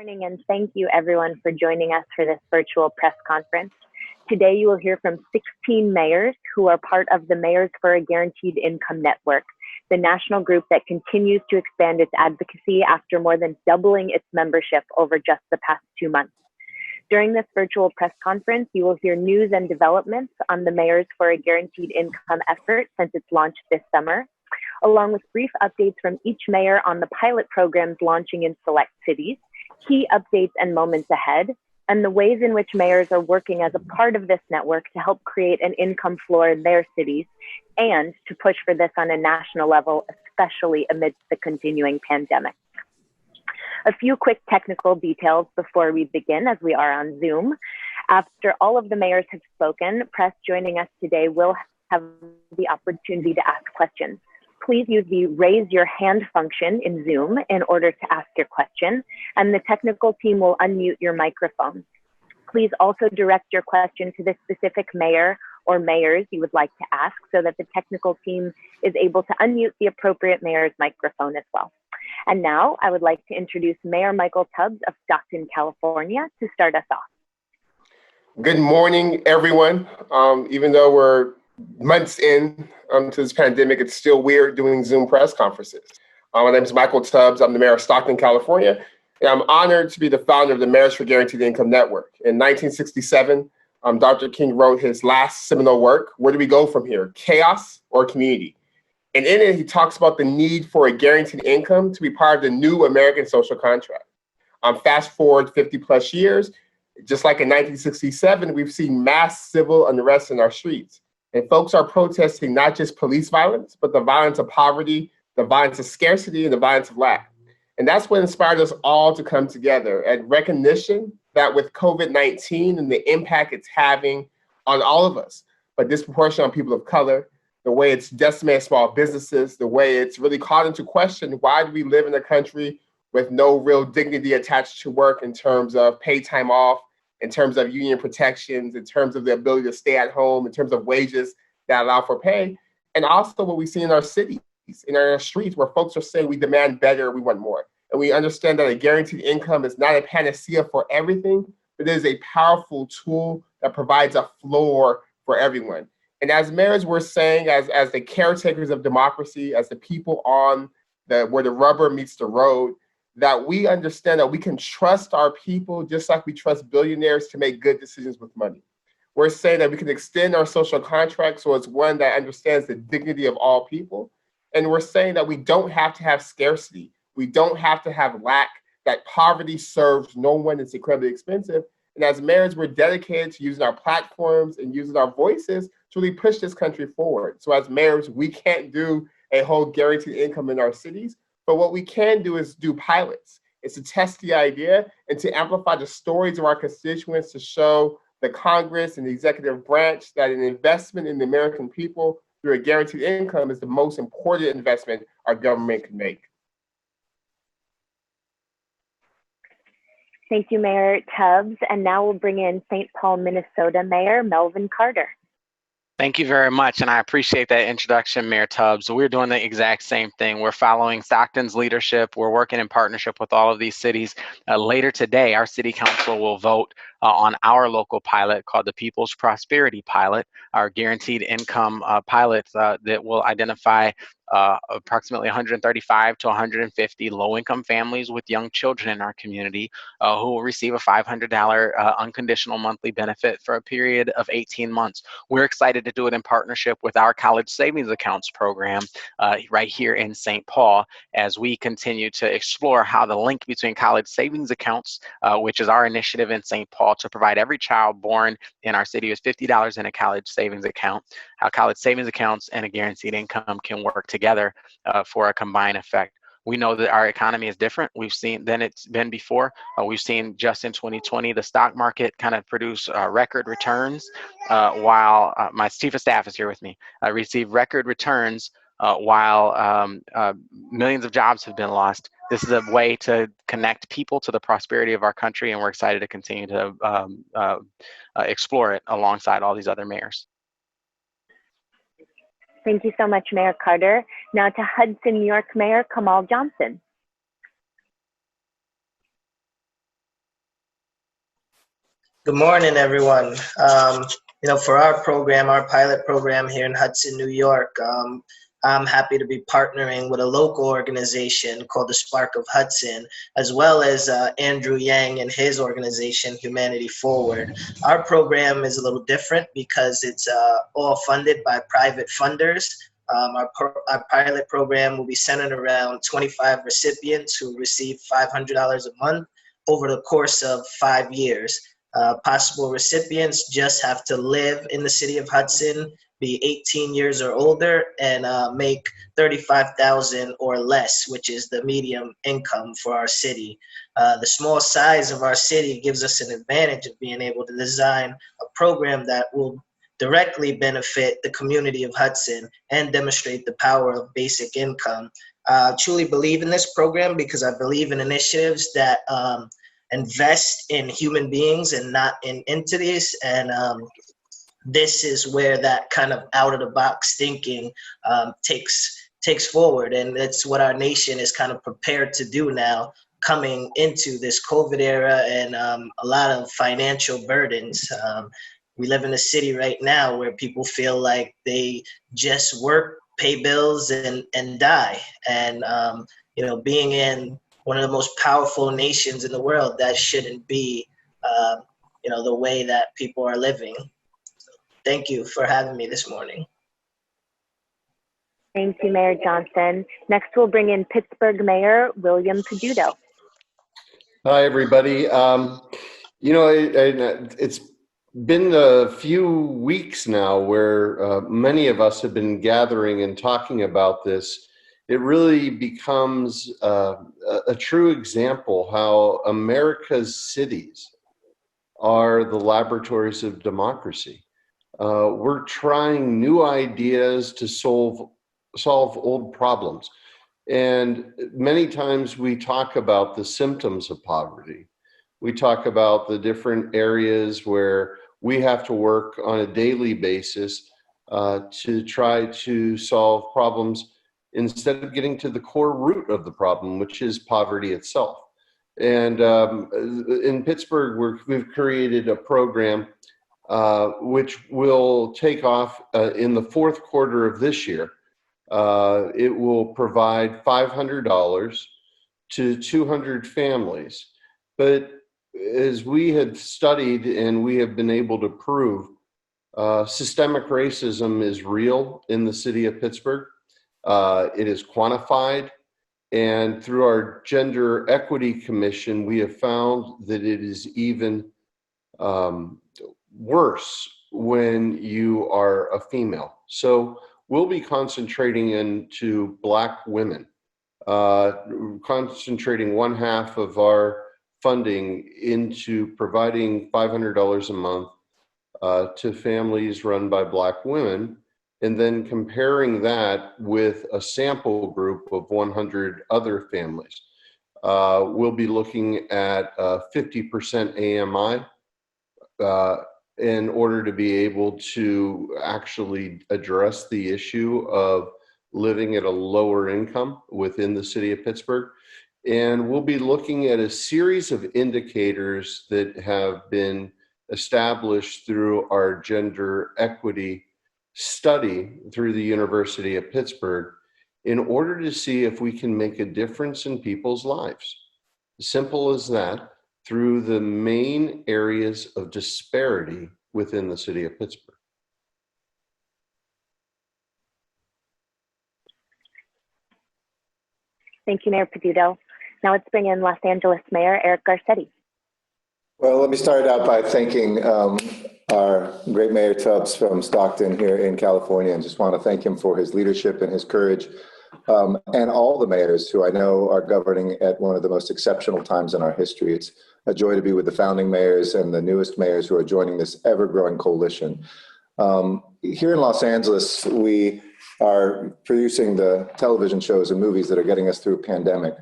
Morning, and thank you everyone for joining us for this virtual press conference. Today you will hear from 16 mayors who are part of the Mayors for a Guaranteed Income Network, the national group that continues to expand its advocacy after more than doubling its membership over just the past 2 months. During this virtual press conference, you will hear news and developments on the Mayors for a Guaranteed Income effort since its launch this summer, along with brief updates from each mayor on the pilot programs launching in select cities, key updates and moments ahead, and the ways in which mayors are working as a part of this network to help create an income floor in their cities and to push for this on a national level, especially amidst the continuing pandemic. A few quick technical details before we begin, as we are on Zoom. After all of the mayors have spoken, press joining us today will have the opportunity to ask questions. Please use the raise your hand function in Zoom in order to ask your question, and the technical team will unmute your microphone. Please also direct your question to the specific mayor or mayors you would like to ask so that the technical team is able to unmute the appropriate mayor's microphone as well. And now I would like to introduce Mayor Michael Tubbs of Stockton, California to start us off. Good morning, everyone. Even though we're months in to this pandemic, it's still weird doing Zoom press conferences. My name is Michael Tubbs. I'm the mayor of Stockton, California, and I'm honored to be the founder of the Mayors for Guaranteed Income Network. In 1967, Dr. King wrote his last seminal work, Where Do We Go From Here? Chaos or Community? And in it, he talks about the need for a guaranteed income to be part of the new American social contract. Fast forward 50 plus years, just like in 1967, we've seen mass civil unrest in our streets. And folks are protesting not just police violence, but the violence of poverty, the violence of scarcity, and the violence of lack. And that's what inspired us all to come together and recognition that with COVID-19 and the impact it's having on all of us, but disproportionately on people of color, the way it's decimated small businesses, the way it's really called into question, why do we live in a country with no real dignity attached to work in terms of paid time off, in terms of union protections, in terms of the ability to stay at home, in terms of wages that allow for pay, and also what we see in our cities, in our streets, where folks are saying we demand better, we want more. And we understand that a guaranteed income is not a panacea for everything, but it is a powerful tool that provides a floor for everyone. And as mayors, we're saying, as the caretakers of democracy, as the people on where the rubber meets the road, that we understand that we can trust our people just like we trust billionaires to make good decisions with money. We're saying that we can extend our social contract so it's one that understands the dignity of all people. And we're saying that we don't have to have scarcity. We don't have to have lack, that poverty serves no one, it's incredibly expensive. And as mayors, we're dedicated to using our platforms and using our voices to really push this country forward. So as mayors, we can't do a whole guaranteed income in our cities, but what we can do is do pilots. It's to test the idea and to amplify the stories of our constituents, to show the Congress and the executive branch that an investment in the American people through a guaranteed income is the most important investment our government can make. Thank you, Mayor Tubbs. And now we'll bring in St. Paul, Minnesota Mayor Melvin Carter. Thank you very much, and I appreciate that introduction, Mayor Tubbs. We're doing the exact same thing. We're following Stockton's leadership. We're working in partnership with all of these cities. Later today, our city council will vote on our local pilot called the People's Prosperity Pilot, our guaranteed income pilot that will identify approximately 135 to 150 low-income families with young children in our community who will receive a $500 unconditional monthly benefit for a period of 18 months. We're excited to do it in partnership with our College Savings Accounts program right here in St. Paul as we continue to explore how the link between college savings accounts, which is our initiative in St. Paul to provide every child born in our city with $50 in a college savings account, how college savings accounts and a guaranteed income can work together for a combined effect. We know that our economy is different. We've seen than it's been before. We've seen just in 2020, the stock market kind of produce record returns while my chief of staff is here with me. Received record returns while millions of jobs have been lost. This is a way to connect people to the prosperity of our country, and we're excited to continue to explore it alongside all these other mayors. Thank you so much, Mayor Carter. Now to Hudson, New York Mayor Kamal Johnson. Good morning, everyone. For our program, our pilot program here in Hudson, New York, I'm happy to be partnering with a local organization called the Spark of Hudson, as well as Andrew Yang and his organization, Humanity Forward. Our program is a little different because it's all funded by private funders. Our pilot program will be centered around 25 recipients who receive $500 a month over the course of 5 years. Possible recipients just have to live in the city of Hudson, be 18 years or older, and make $35,000 or less, which is the median income for our city. The small size of our city gives us an advantage of being able to design a program that will directly benefit the community of Hudson and demonstrate the power of basic income. I truly believe in this program because I believe in initiatives that invest in human beings and not in entities. And this is where that kind of out of the box thinking takes forward. And it's what our nation is kind of prepared to do now, coming into this COVID era and a lot of financial burdens. We live in a city right now where people feel like they just work, pay bills, and die. And being in one of the most powerful nations in the world, that shouldn't be, the way that people are living. Thank you for having me this morning. Thank you, Mayor Johnson. Next, we'll bring in Pittsburgh Mayor William Peduto. Hi, everybody. It's been a few weeks now where many of us have been gathering and talking about this. It really becomes a true example how America's cities are the laboratories of democracy. We're trying new ideas to solve old problems. And many times we talk about the symptoms of poverty. We talk about the different areas where we have to work on a daily basis to try to solve problems instead of getting to the core root of the problem, which is poverty itself. And in Pittsburgh, we've created a program which will take off in the fourth quarter of this year. It will provide $500 to 200 families. But as we have studied and we have been able to prove, systemic racism is real in the city of Pittsburgh. It is quantified. And through our Gender Equity Commission, we have found that it is even worse when you are a female. So we'll be concentrating into Black women, concentrating one half of our funding into providing $500 a month to families run by Black women, and then comparing that with a sample group of 100 other families. We'll be looking at 50% AMI in order to be able to actually address the issue of living at a lower income within the city of Pittsburgh. And we'll be looking at a series of indicators that have been established through our gender equity study through the University of Pittsburgh in order to see if we can make a difference in people's lives. Simple as that, through the main areas of disparity within the city of Pittsburgh. Thank you, Mayor Peduto. Now let's bring in Los Angeles Mayor Eric Garcetti. Well, let me start out by thanking our great Mayor Tubbs from Stockton here in California, and just want to thank him for his leadership and his courage, and all the mayors who I know are governing at one of the most exceptional times in our history. It's a joy to be with the founding mayors and the newest mayors who are joining this ever-growing coalition. Here in Los Angeles, we are producing the television shows and movies that are getting us through a pandemic.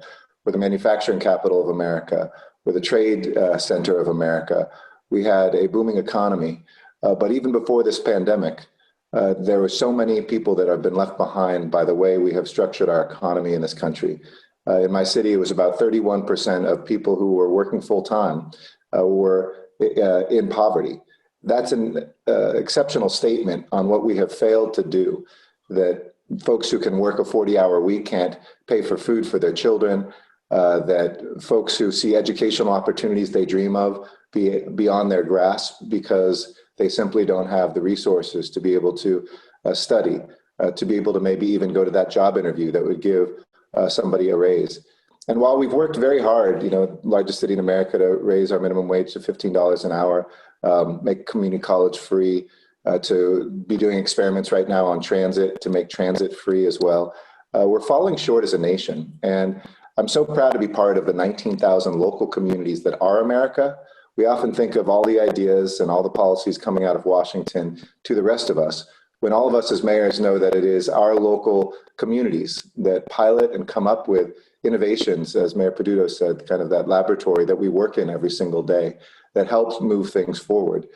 We're the manufacturing capital of America. We're the trade center of America. We had a booming economy, but even before this pandemic, there were so many people that have been left behind by the way we have structured our economy in this country. In my city, it was about 31% of people who were working full-time were in poverty. That's an exceptional statement on what we have failed to do, that folks who can work a 40-hour week can't pay for food for their children, that folks who see educational opportunities they dream of be beyond their grasp because they simply don't have the resources to be able to study, to be able to maybe even go to that job interview that would give somebody a raise. And while we've worked very hard, largest city in America, to raise our minimum wage to $15 an hour, make community college free, to be doing experiments right now on transit, to make transit free as well, we're falling short as a nation. And I'm so proud to be part of the 19,000 local communities that are America. We often think of all the ideas and all the policies coming out of Washington to the rest of us, when all of us as mayors know that it is our local communities that pilot and come up with innovations, as Mayor Peduto said, kind of that laboratory that we work in every single day that helps move things forward.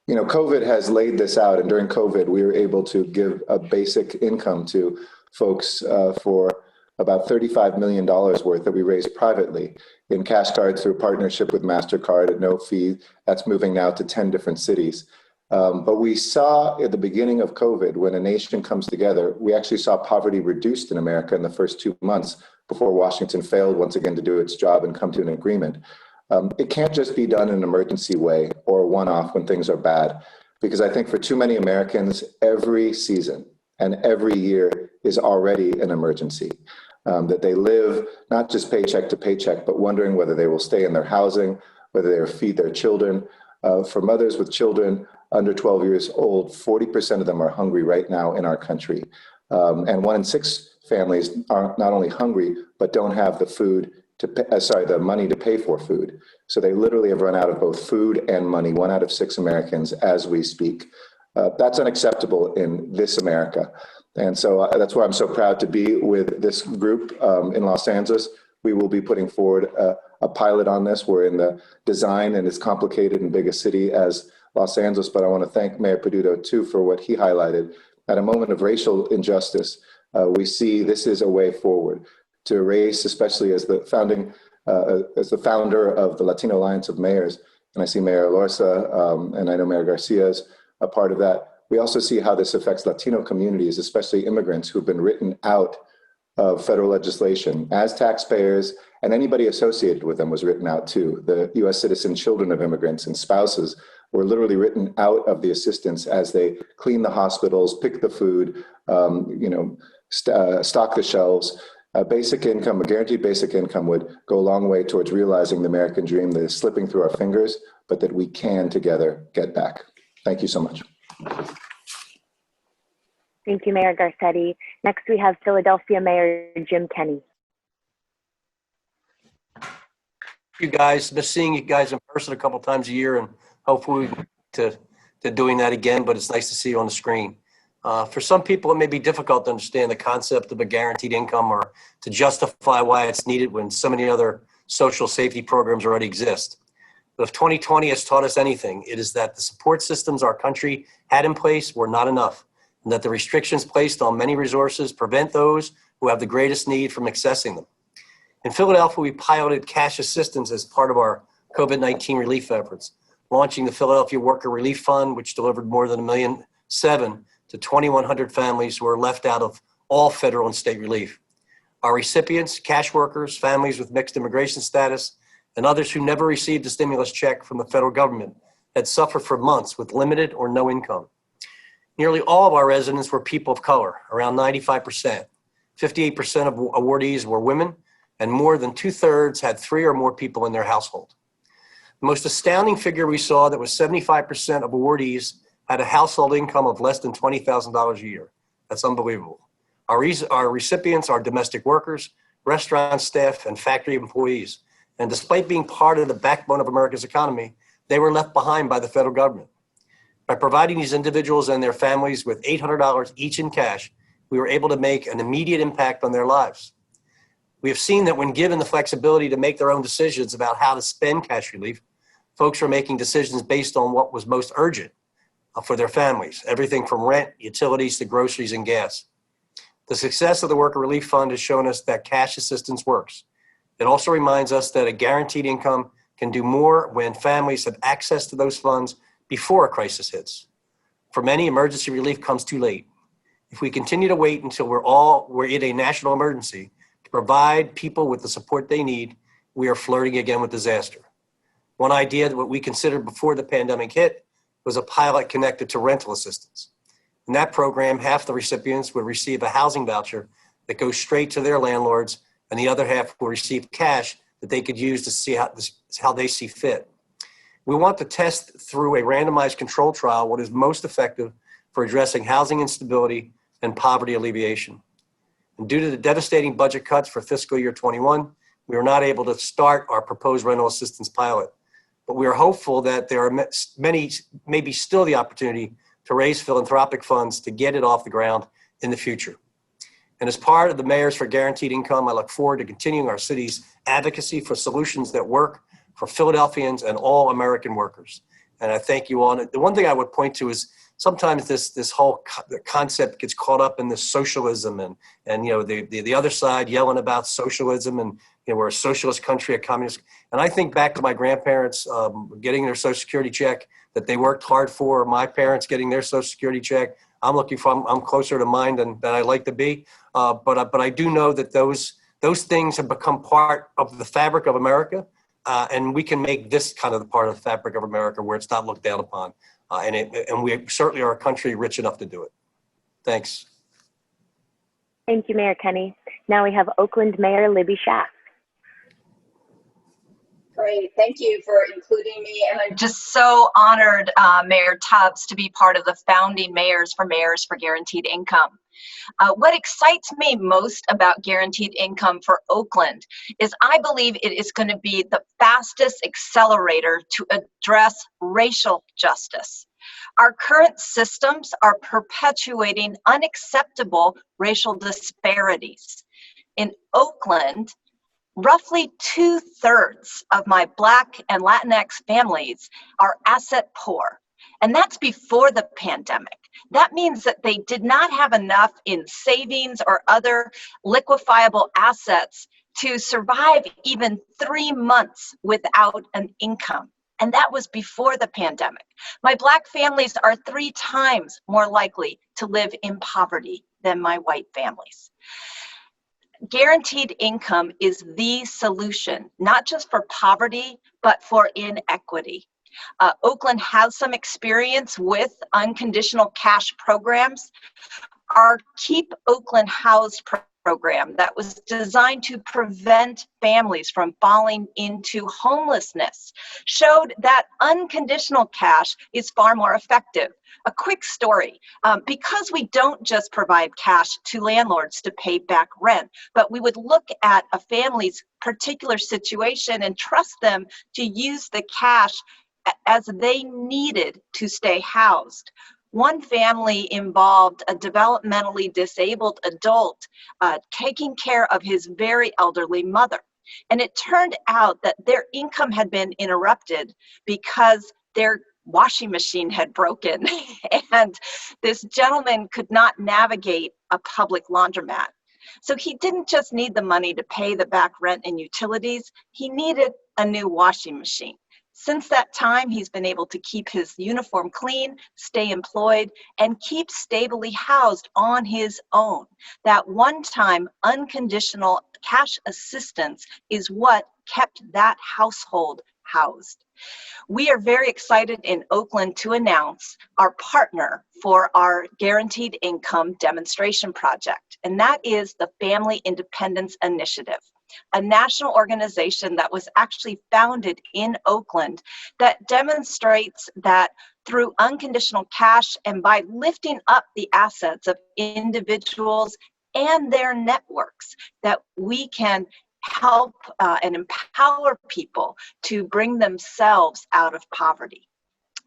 COVID has laid this out, and during COVID, we were able to give a basic income to folks for about $35 million worth that we raised privately in cash cards through a partnership with MasterCard at no fee. That's moving now to 10 different cities. But we saw at the beginning of COVID, when a nation comes together, we actually saw poverty reduced in America in the first 2 months before Washington failed once again to do its job and come to an agreement. It can't just be done in an emergency way or a one-off when things are bad, because I think for too many Americans, every season and every year is already an emergency. That they live not just paycheck to paycheck, but wondering whether they will stay in their housing, whether they will feed their children. For mothers with children under 12 years old, 40% of them are hungry right now in our country. And 1 in 6 families are not only hungry, but don't have the food to pay, the money to pay for food. So they literally have run out of both food and money, 1 out of 6 Americans as we speak. That's unacceptable in this America. And so that's why I'm so proud to be with this group in Los Angeles. We will be putting forward a pilot on this. We're in the design, and it's complicated and big a city as Los Angeles, but I want to thank Mayor Peduto too for what he highlighted. At a moment of racial injustice, we see this is a way forward to race, especially as the founder of the Latino Alliance of Mayors. And I see Mayor Lorza, and I know Mayor Garcia is a part of that. We also see how this affects Latino communities, especially immigrants who've been written out of federal legislation as taxpayers, and anybody associated with them was written out too. The US citizen children of immigrants and spouses were literally written out of the assistance as they clean the hospitals, pick the food, stock the shelves. A basic income, a guaranteed basic income would go a long way towards realizing the American dream that is slipping through our fingers, but that we can together get back. Thank you so much. Thank you, Mayor Garcetti. Next, we have Philadelphia Mayor Jim Kenney. You guys, been seeing you guys in person a couple times a year, and hopefully to doing that again, but it's nice to see you on the screen. For some people, it may be difficult to understand the concept of a guaranteed income or to justify why it's needed when so many other social safety programs already exist. But if 2020 has taught us anything, it is that the support systems our country had in place were not enough, and that the restrictions placed on many resources prevent those who have the greatest need from accessing them. In Philadelphia, we piloted cash assistance as part of our COVID-19 relief efforts, launching the Philadelphia Worker Relief Fund, which delivered more than $1.7 million to 2,100 families who are left out of all federal and state relief. Our recipients, cash workers, families with mixed immigration status, and others who never received a stimulus check from the federal government had suffered for months with limited or no income. Nearly all of our residents were people of color, around 95%. 58% of awardees were women, and more than 2/3 had 3 or more people in their household. The most astounding figure we saw that was 75% of awardees had a household income of less than $20,000 a year. That's unbelievable. Our recipients are domestic workers, restaurant staff, and factory employees. And despite being part of the backbone of America's economy, they were left behind by the federal government. By providing these individuals and their families with $800 each in cash, we were able to make an immediate impact on their lives. We have seen that when given the flexibility to make their own decisions about how to spend cash relief, folks were making decisions based on what was most urgent for their families, everything from rent, utilities, to groceries and gas. The success of the Worker Relief Fund has shown us that cash assistance works. It also reminds us that a guaranteed income can do more when families have access to those funds before a crisis hits. For many, emergency relief comes too late. If we continue to wait until we're in a national emergency to provide people with the support they need, we are flirting again with disaster. One idea that what we considered before the pandemic hit was a pilot connected to rental assistance. In that program, half the recipients would receive a housing voucher that goes straight to their landlords, and the other half will receive cash that they could use to see how they see fit. We want to test through a randomized control trial what is most effective for addressing housing instability and poverty alleviation. And due to the devastating budget cuts for fiscal year 21, we were not able to start our proposed rental assistance pilot. But we are hopeful that there are maybe still the opportunity to raise philanthropic funds to get it off the ground in the future. And as part of the Mayors for Guaranteed Income, I look forward to continuing our city's advocacy for solutions that work for Philadelphians and all American workers. And I thank you all. And the one thing I would point to is sometimes this whole concept gets caught up in this socialism and you know the other side yelling about socialism and you know we're a socialist country, a communist. And I think back to my grandparents getting their Social Security check that they worked hard for. My parents getting their Social Security check. I'm closer to mine than I like to be. But I do know that those things have become part of the fabric of America. And we can make this kind of the part of the fabric of America where it's not looked down upon. And we certainly are a country rich enough to do it. Thanks. Thank you, Mayor Kenny. Now we have Oakland Mayor Libby Schack. Great, thank you for including me. And I'm just so honored, Mayor Tubbs, to be part of the founding Mayors for Guaranteed Income. What excites me most about guaranteed income for Oakland is I believe it is going to be the fastest accelerator to address racial justice. Our current systems are perpetuating unacceptable racial disparities. In Oakland, roughly 2/3 of my Black and Latinx families are asset poor, and that's before the pandemic. That means that they did not have enough in savings or other liquefiable assets to survive even 3 months without an income. And that was before the pandemic. My Black families are 3 times more likely to live in poverty than my white families. Guaranteed income is the solution, not just for poverty, but for inequity. Oakland has some experience with unconditional cash programs. Our Keep Oakland Housed program that was designed to prevent families from falling into homelessness showed that unconditional cash is far more effective. A quick story, because we don't just provide cash to landlords to pay back rent, but we would look at a family's particular situation and trust them to use the cash as they needed to stay housed. One family involved a developmentally disabled adult taking care of his very elderly mother. And it turned out that their income had been interrupted because their washing machine had broken and this gentleman could not navigate a public laundromat. So he didn't just need the money to pay the back rent and utilities, he needed a new washing machine. Since that time, he's been able to keep his uniform clean, stay employed, and keep stably housed on his own. That one-time unconditional cash assistance is what kept that household housed. We are very excited in Oakland to announce our partner for our Guaranteed Income Demonstration Project, and that is the Family Independence Initiative, a national organization that was actually founded in Oakland that demonstrates that through unconditional cash and by lifting up the assets of individuals and their networks, that we can help and empower people to bring themselves out of poverty.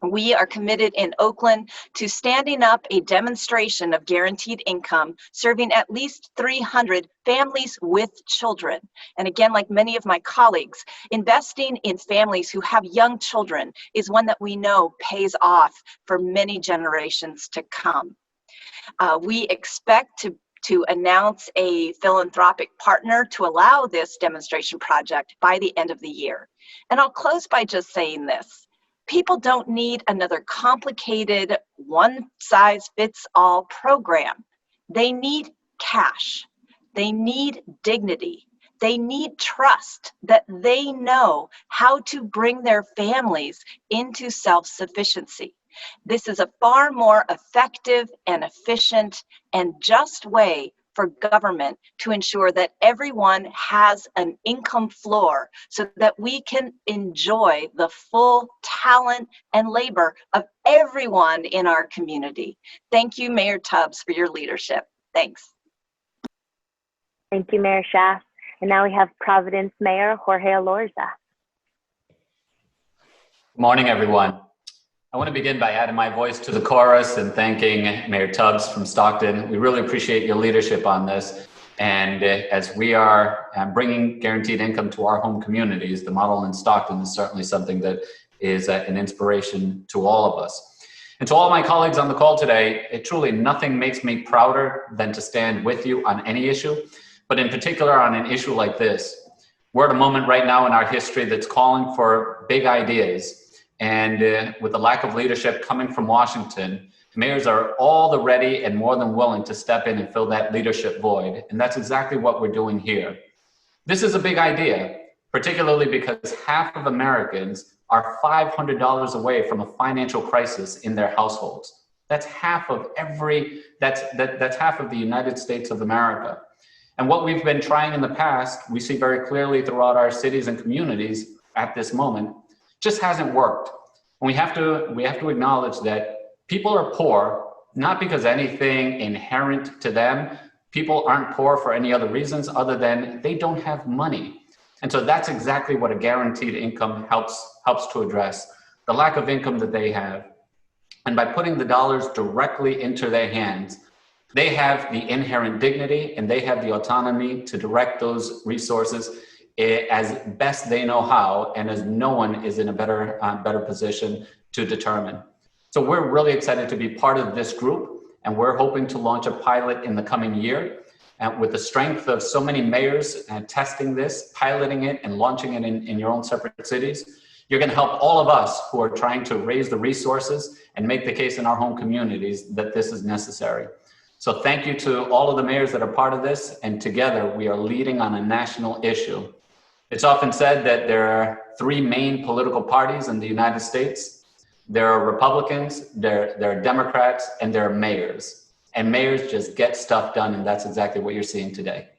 We are committed in Oakland to standing up a demonstration of guaranteed income, serving at least 300 families with children. And again, like many of my colleagues, investing in families who have young children is one that we know pays off for many generations to come. We expect to to announce a philanthropic partner to allow this demonstration project by the end of the year. And I'll close by just saying this. People don't need another complicated one-size-fits-all program. They need cash. They need dignity. They need trust that they know how to bring their families into self-sufficiency. This is a far more effective and efficient and just way for government to ensure that everyone has an income floor so that we can enjoy the full talent and labor of everyone in our community. Thank you, Mayor Tubbs, for your leadership. Thanks. Thank you, Mayor Schack. And now we have Providence Mayor Jorge Elorza. Good morning, everyone. I want to begin by adding my voice to the chorus and thanking Mayor Tubbs from Stockton. We really appreciate your leadership on this. And as we are bringing guaranteed income to our home communities, the model in Stockton is certainly something that is an inspiration to all of us. And to all my colleagues on the call today, truly nothing makes me prouder than to stand with you on any issue, but in particular on an issue like this. We're at a moment right now in our history that's calling for big ideas. And with the lack of leadership coming from Washington, mayors are all the ready and more than willing to step in and fill that leadership void. And that's exactly what we're doing here. This is a big idea, particularly because half of Americans are $500 away from a financial crisis in their households. That's half of that's half of the United States of America. And what we've been trying in the past, we see very clearly throughout our cities and communities at this moment, just hasn't worked. And we have to acknowledge that people are poor, not because anything inherent to them. People aren't poor for any other reasons other than they don't have money. And so that's exactly what a guaranteed income helps to address, the lack of income that they have. And by putting the dollars directly into their hands, they have the inherent dignity and they have the autonomy to direct those resources as best they know how, and as no one is in a better position to determine. So we're really excited to be part of this group, and we're hoping to launch a pilot in the coming year. And with the strength of so many mayors testing this, piloting it, and launching it in your own separate cities, you're going to help all of us who are trying to raise the resources and make the case in our home communities that this is necessary. So thank you to all of the mayors that are part of this, and together we are leading on a national issue. It's often said that there are three main political parties in the United States. There are Republicans, there are Democrats, and there are mayors. And mayors just get stuff done, and that's exactly what you're seeing today.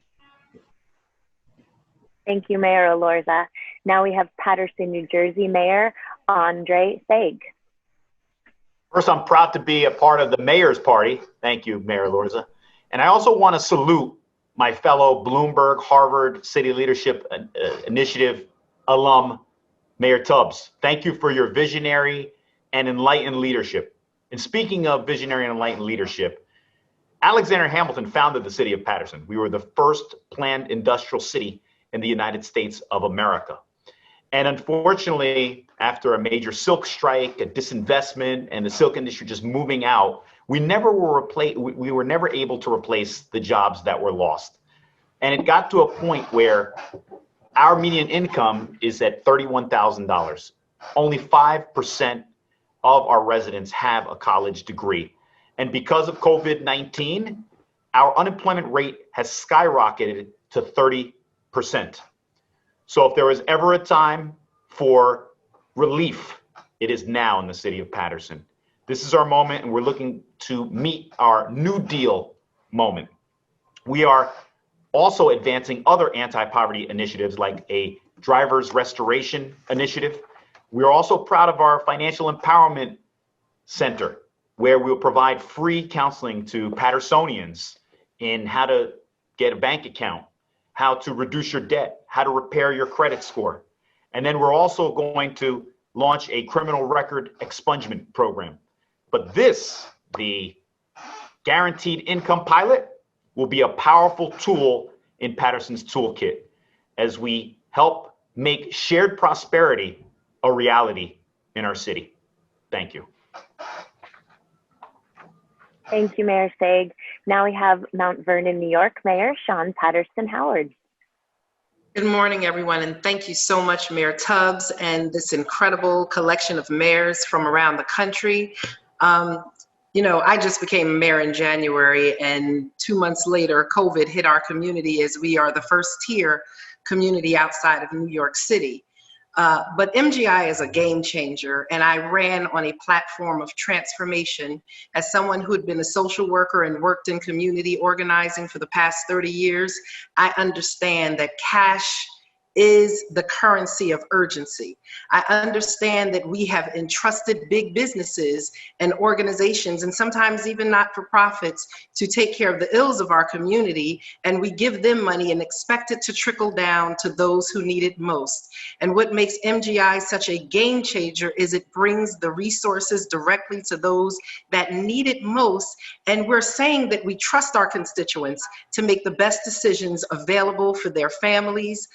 Thank you, Mayor Elorza. Now we have Paterson, New Jersey Mayor Andre Saig. First, I'm proud to be a part of the Mayor's Party. Thank you, Mayor Elorza. And I also want to salute my fellow Bloomberg Harvard City Leadership Initiative alum, Mayor Tubbs. Thank you for your visionary and enlightened leadership. And speaking of visionary and enlightened leadership, Alexander Hamilton founded the city of Paterson. We were the first planned industrial city in the United States of America. And unfortunately, after a major silk strike, a disinvestment, and the silk industry just moving out, we were never able to replace the jobs that were lost. And it got to a point where our median income is at $31,000. Only 5% of our residents have a college degree. And because of COVID-19, our unemployment rate has skyrocketed to 30%. So if there was ever a time for relief, it is now in the city of Paterson. This is our moment, and we're looking to meet our New Deal moment. We are also advancing other anti-poverty initiatives like a driver's restoration initiative. We're also proud of our financial empowerment center, where we'll provide free counseling to Pattersonians in how to get a bank account, how to reduce your debt, how to repair your credit score. And then we're also going to launch a criminal record expungement program. But this, the guaranteed income pilot, will be a powerful tool in Paterson's toolkit as we help make shared prosperity a reality in our city. Thank you. Thank you, Mayor Saig. Now we have Mount Vernon, New York Mayor Sean Patterson Howard. Good morning, everyone, and thank you so much, Mayor Tubbs, and this incredible collection of mayors from around the country. You know, I just became mayor in January, and 2 months later, COVID hit our community as we are the first tier community outside of New York City. But MGI is a game changer, and I ran on a platform of transformation. As someone who had been a social worker and worked in community organizing for the past 30 years, I understand that cash is the currency of urgency. I understand that we have entrusted big businesses and organizations, and sometimes even not-for-profits, to take care of the ills of our community, and we give them money and expect it to trickle down to those who need it most. And what makes MGI such a game changer is it brings the resources directly to those that need it most, and we're saying that we trust our constituents to make the best decisions available for their families,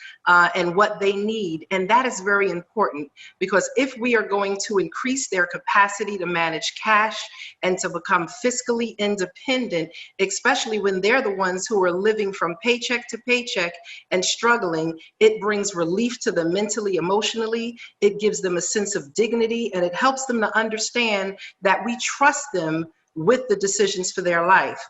and what they need. And that is very important, because if we are going to increase their capacity to manage cash and to become fiscally independent, especially when they're the ones who are living from paycheck to paycheck and struggling, it brings relief to them mentally, emotionally, it gives them a sense of dignity, and it helps them to understand that we trust them with the decisions for their life.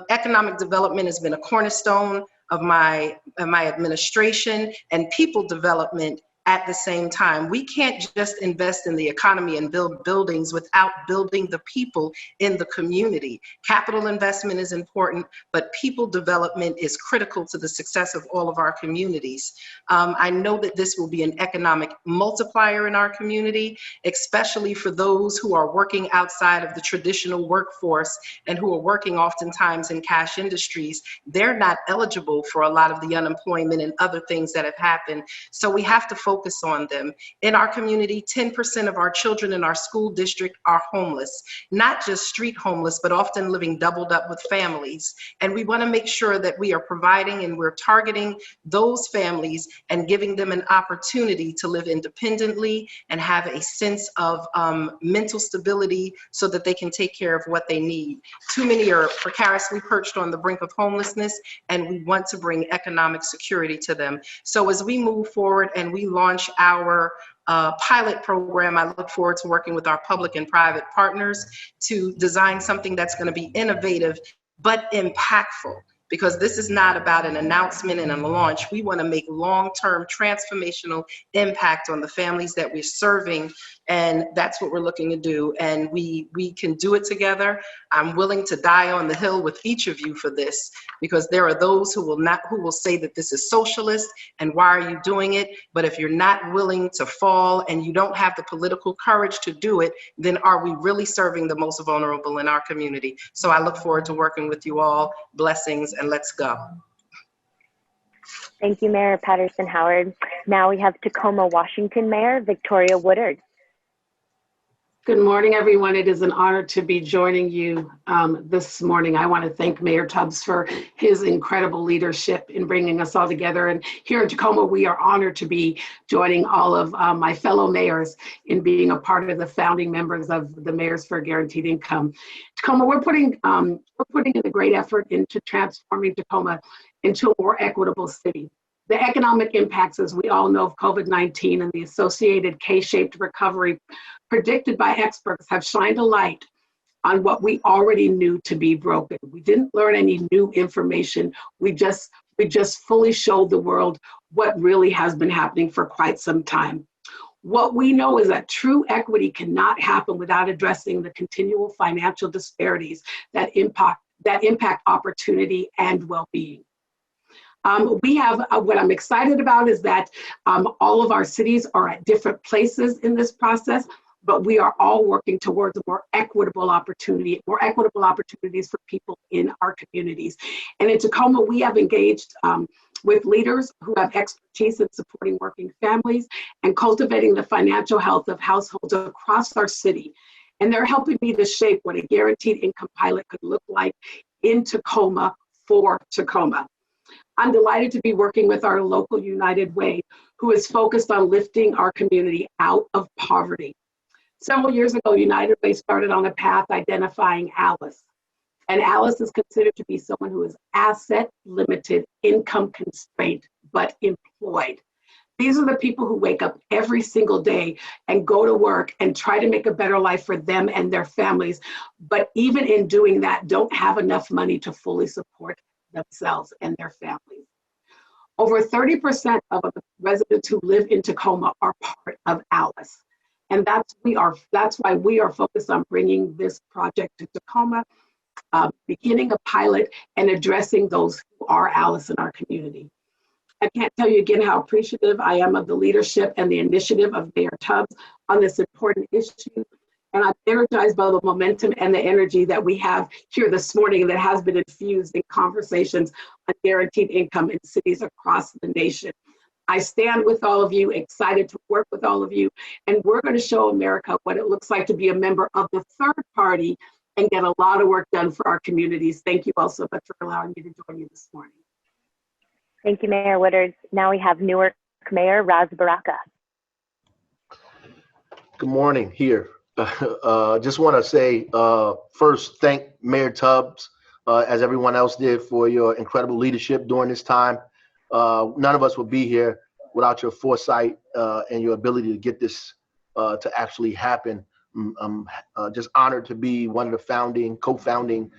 Economic development has been a cornerstone of my administration, and people development at the same time. We can't just invest in the economy and build buildings without building the people in the community. Capital investment is important, but people development is critical to the success of all of our communities. I know that this will be an economic multiplier in our community, especially for those who are working outside of the traditional workforce and who are working oftentimes in cash industries. They're not eligible for a lot of the unemployment and other things that have happened. So we have to focus on them. In our community, 10% of our children in our school district are homeless, not just street homeless, but often living doubled up with families. And we want to make sure that we are providing and we're targeting those families and giving them an opportunity to live independently and have a sense of mental stability so that they can take care of what they need. Too many are precariously perched on the brink of homelessness, and we want to bring economic security to them. So as we move forward and we launch our pilot program, I look forward to working with our public and private partners to design something that's going to be innovative but impactful. Because this is not about an announcement and a launch. We want to make long-term transformational impact on the families that we're serving, and that's what we're looking to do. And we can do it together. I'm willing to die on the hill with each of you for this, because there are those who will say that this is socialist and why are you doing it? But if you're not willing to fall and you don't have the political courage to do it, then are we really serving the most vulnerable in our community? So I look forward to working with you all. Blessings, and let's go. Thank you, Mayor Patterson Howard. Now we have Tacoma, Washington Mayor Victoria Woodard. Good morning, everyone. It is an honor to be joining you this morning. I want to thank Mayor Tubbs for his incredible leadership in bringing us all together. And here in Tacoma, we are honored to be joining all of my fellow mayors in being a part of the founding members of the Mayors for Guaranteed Income. Tacoma, we're putting in a great effort into transforming Tacoma into a more equitable city. The economic impacts, as we all know, of COVID-19 and the associated K-shaped recovery predicted by experts have shined a light on what we already knew to be broken. We didn't learn any new information. We just fully showed the world what really has been happening for quite some time. What we know is that true equity cannot happen without addressing the continual financial disparities that impact opportunity and well-being. We have, what I'm excited about is that all of our cities are at different places in this process, but we are all working towards a more equitable opportunities for people in our communities. And in Tacoma, we have engaged with leaders who have expertise in supporting working families and cultivating the financial health of households across our city. And they're helping me to shape what a guaranteed income pilot could look like in Tacoma for Tacoma. I'm delighted to be working with our local United Way, who is focused on lifting our community out of poverty. Several years ago, United Way started on a path identifying Alice, And Alice is considered to be someone who is asset limited, income constrained, but employed. These are the people who wake up every single day and go to work and try to make a better life for them and their families. But even in doing that, don't have enough money to fully support themselves and their families. Over 30% of the residents who live in Tacoma are part of ALICE. And that's why we are focused on bringing this project to Tacoma, beginning a pilot and addressing those who are ALICE in our community. I can't tell you again how appreciative I am of the leadership and the initiative of Mayor Tubbs on this important issue. And I'm energized by the momentum and the energy that we have here this morning that has been infused in conversations on guaranteed income in cities across the nation. I stand with all of you, excited to work with all of you, and we're going to show America what it looks like to be a member of the third party and get a lot of work done for our communities. Thank you all so much for allowing me to join you this morning. Thank you, Mayor Woodard. Now we have Newark Mayor Raz Baraka. Good morning here. Just want to say first, thank Mayor Tubbs, as everyone else did, for your incredible leadership during this time. None of us would be here without your foresight and your ability to get this to actually happen. I'm just honored to be one of the co-founding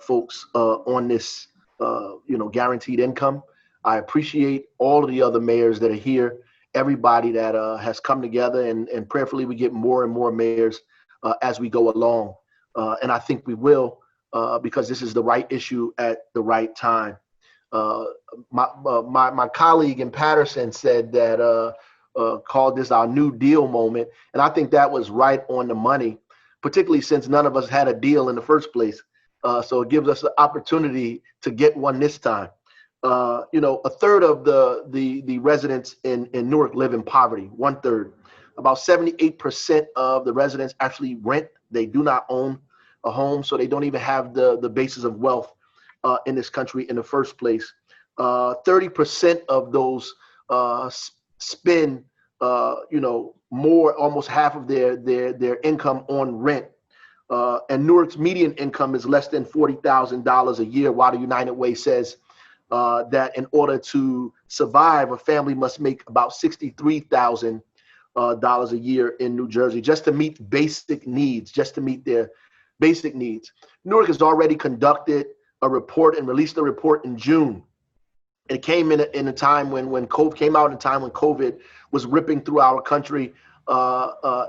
folks on this, guaranteed income. I appreciate all of the other mayors that are here, everybody that has come together, and prayerfully we get more and more mayors as we go along. And I think we will, because this is the right issue at the right time. My colleague in Patterson said that, called this our New Deal moment. And I think that was right on the money, particularly since none of us had a deal in the first place. So it gives us the opportunity to get one this time. A third of the residents in Newark live in poverty, 1/3. About 78% of the residents actually rent. They do not own a home, so they don't even have the basis of wealth in this country in the first place. 30% of those spend, more, almost half of their income on rent. And Newark's median income is less than $40,000 a year, while the United Way says that in order to survive, a family must make about $63,000 a year in New Jersey just to meet basic needs, their basic needs. Newark has already conducted a report and released a report in June. It came in a time when COVID came out, in a time when COVID was ripping through our country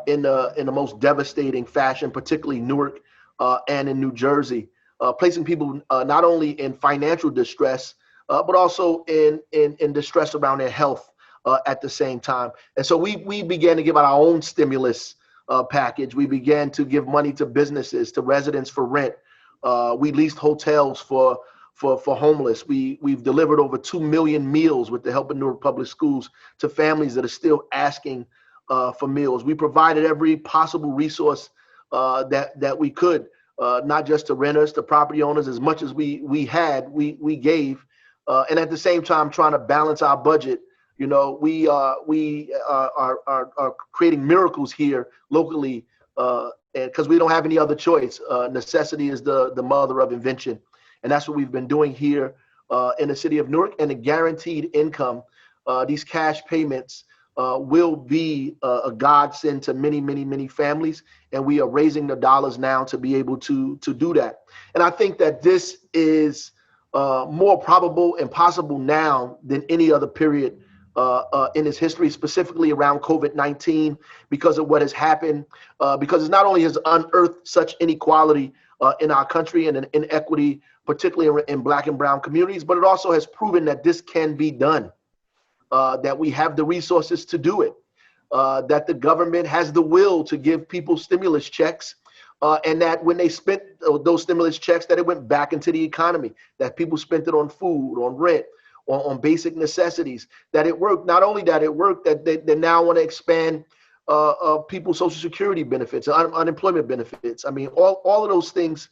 in the most devastating fashion, particularly Newark and in New Jersey, placing people not only in financial distress, but also in distress around their health at the same time. And so we began to give out our own stimulus package. We began to give money to businesses, to residents for rent. We leased hotels for homeless. We've delivered over 2 million meals with the help of Newark Public Schools to families that are still asking for meals. We provided every possible resource that we could, not just to renters, to property owners. As much as we gave, and at the same time trying to balance our budget. We are creating miracles here locally, because we don't have any other choice. Necessity is the mother of invention. And that's what we've been doing here in the city of Newark. And the guaranteed income, these cash payments will be a godsend to many, many, many families. And we are raising the dollars now to be able to do that. And I think that this is more probable and possible now than any other period in its history, specifically around COVID-19, because of what has happened, because it not only has unearthed such inequality in our country and an inequity, particularly in Black and brown communities, but it also has proven that this can be done, that we have the resources to do it, that the government has the will to give people stimulus checks, and that when they spent those stimulus checks, that it went back into the economy, that people spent it on food, on rent, on basic necessities, that it worked. Not only that it worked, that they now want to expand people's Social Security benefits, unemployment benefits. I mean, all of those things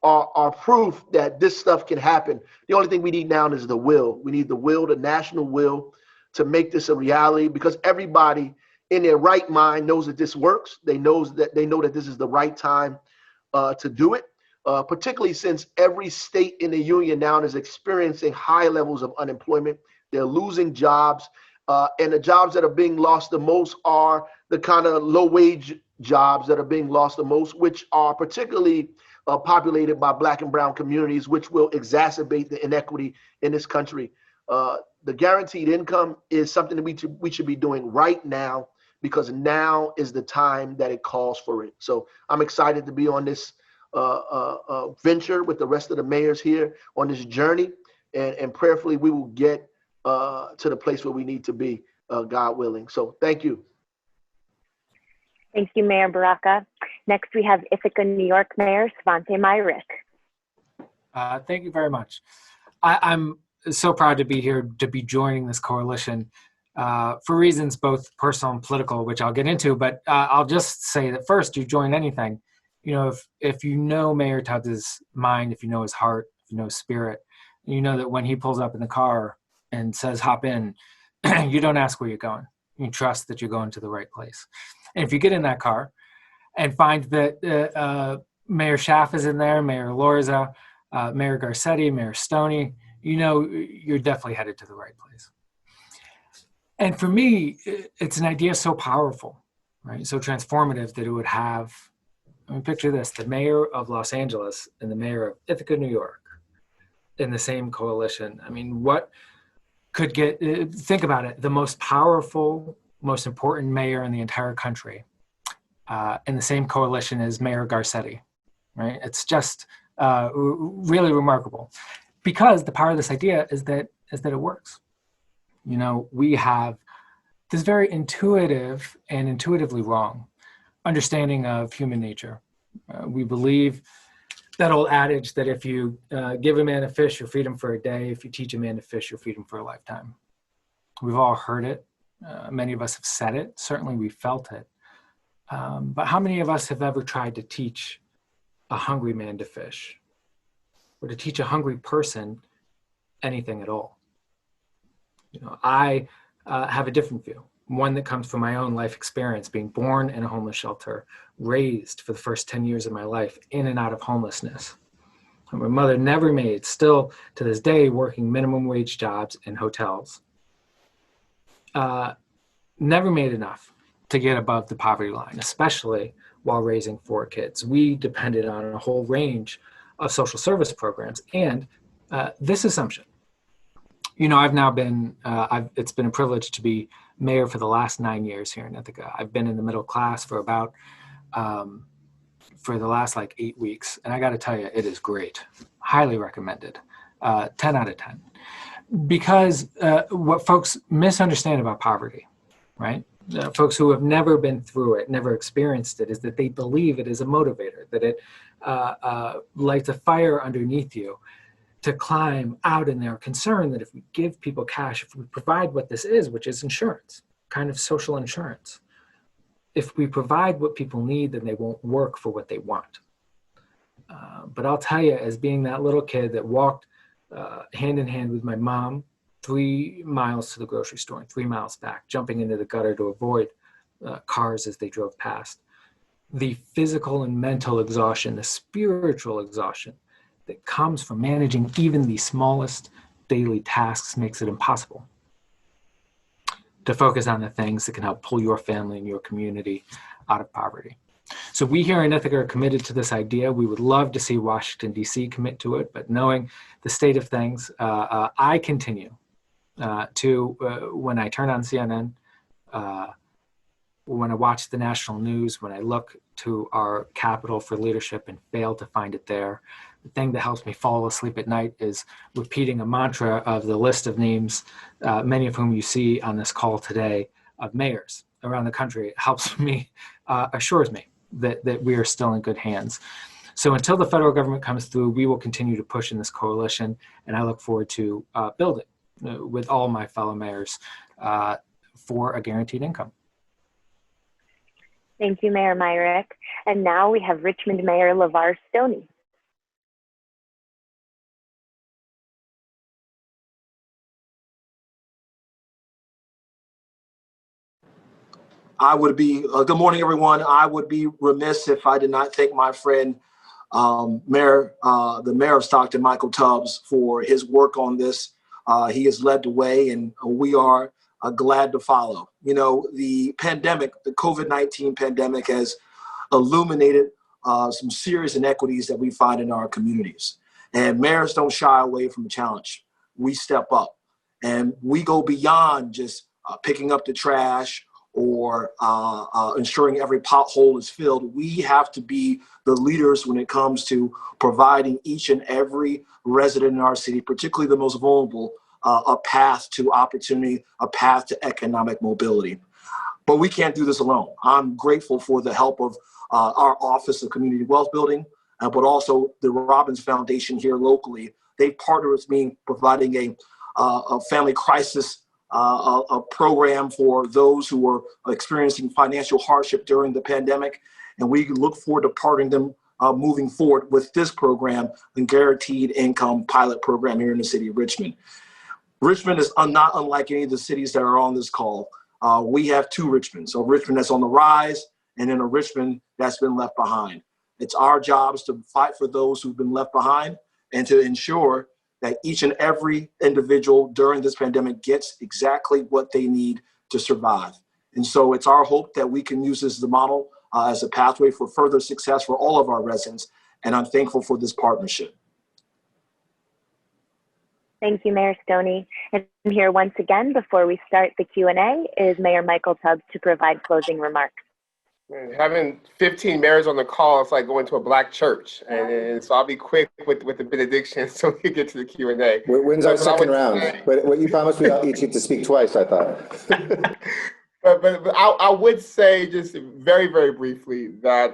are proof that this stuff can happen. The only thing we need now is the will. We need the will, the national will, to make this a reality, because everybody in their right mind knows that this works. They know that this is the right time to do it. particularly since every state in the union now is experiencing high levels of unemployment. They're losing jobs, and the jobs that are being lost the most are the kind of low-wage jobs that are being lost the most, which are particularly populated by Black and brown communities, which will exacerbate the inequity in this country. The guaranteed income is something that we should be doing right now, because now is the time that it calls for it. So I'm excited to be on this venture with the rest of the mayors here on this journey, and prayerfully we will get to the place where we need to be, God willing. So thank you. Thank you, Mayor Baraka. Next, we have Ithaca, New York Mayor Svante Myrick. Thank you very much. I'm so proud to be here, to be joining this coalition for reasons both personal and political, which I'll get into. But I'll just say that first, you join anything, you know, if you know Mayor Tubbs' mind, if you know his heart, if you know his spirit, you know that when he pulls up in the car and says, hop in, you don't ask where you're going. You trust that you're going to the right place. And if you get in that car and find that Mayor Schack is in there, Mayor Lorza, Mayor Garcetti, Mayor Stoney, you know you're definitely headed to the right place. And for me, it's an idea so powerful, right? So transformative that it would have, I mean, picture this, the mayor of Los Angeles and the mayor of Ithaca, New York in the same coalition. I mean, what could get, think about it, the most powerful, most important mayor in the entire country in the same coalition as Mayor Garcetti, right? It's just really remarkable, because the power of this idea is that it works. You know, we have this very intuitive and intuitively wrong understanding of human nature. We believe that old adage that if you give a man a fish, you'll feed him for a day. If you teach a man to fish, you'll feed him for a lifetime. We've all heard it. Many of us have said it. Certainly we felt it. But how many of us have ever tried to teach a hungry man to fish, or to teach a hungry person anything at all? You know, I have a different view, one that comes from my own life experience, being born in a homeless shelter, raised for the first 10 years of my life in and out of homelessness. And my mother never made, still to this day, working minimum wage jobs in hotels. Never made enough to get above the poverty line, especially while raising 4 kids. We depended on a whole range of social service programs. And this assumption, you know, I've now been, it's been a privilege to be mayor for the last 9 years here in Ithaca. I've been in the middle class for about, for the last like 8 weeks. And I got to tell you, it is great. Highly recommended. 10 out of 10. Because what folks misunderstand about poverty, right? Folks who have never been through it, never experienced it, is that they believe it is a motivator, that it lights a fire underneath you to climb out, and they're concerned that if we give people cash, if we provide what this is, which is insurance, kind of social insurance, if we provide what people need, then they won't work for what they want. But I'll tell you, as being that little kid that walked hand in hand with my mom 3 miles to the grocery store and 3 miles back, jumping into the gutter to avoid cars as they drove past, the physical and mental exhaustion, the spiritual exhaustion that comes from managing even the smallest daily tasks makes it impossible to focus on the things that can help pull your family and your community out of poverty. So we here in Ithaca are committed to this idea. We would love to see Washington, D.C. commit to it, but knowing the state of things, I continue to, when I turn on CNN, when I watch the national news, when I look to our Capitol for leadership and fail to find it there, the thing that helps me fall asleep at night is repeating a mantra of the list of names, many of whom you see on this call today, of mayors around the country. It helps me, assures me that we are still in good hands. So until the federal government comes through, we will continue to push in this coalition, and I look forward to building with all my fellow mayors for a guaranteed income. Thank you, Mayor Myrick. And now we have Richmond Mayor LeVar Stoney. I would be, good morning, everyone. I would be remiss if I did not thank my friend, the mayor of Stockton, Michael Tubbs, for his work on this. He has led the way, and we are glad to follow. You know, the pandemic, the COVID-19 pandemic, has illuminated some serious inequities that we find in our communities. And mayors don't shy away from the challenge. We step up, and we go beyond just picking up the trash or ensuring every pothole is filled. We have to be the leaders when it comes to providing each and every resident in our city, particularly the most vulnerable, a path to opportunity, a path to economic mobility. But we can't do this alone. I'm grateful for the help of our Office of Community Wealth Building, but also the Robbins Foundation here locally. They partner with me providing a family crisis a program for those who are experiencing financial hardship during the pandemic. And we look forward to partnering them moving forward with this program, the Guaranteed Income Pilot Program here in the city of Richmond. Richmond is not unlike any of the cities that are on this call. We have two Richmonds, so Richmond that's on the rise and then a Richmond that's been left behind. It's our jobs to fight for those who've been left behind and to ensure that each and every individual during this pandemic gets exactly what they need to survive. And so it's our hope that we can use this as a model, as a pathway for further success for all of our residents. And I'm thankful for this partnership. Thank you, Mayor Stoney. And here once again, before we start the Q&A, is Mayor Michael Tubbs to provide closing remarks. Having 15 mayors on the call, it's like going to a black church. And so I'll be quick with the benediction so we can get to the Q&A. When's our second round? But what you promised we each get to speak twice, I thought. but I would say just very, very briefly that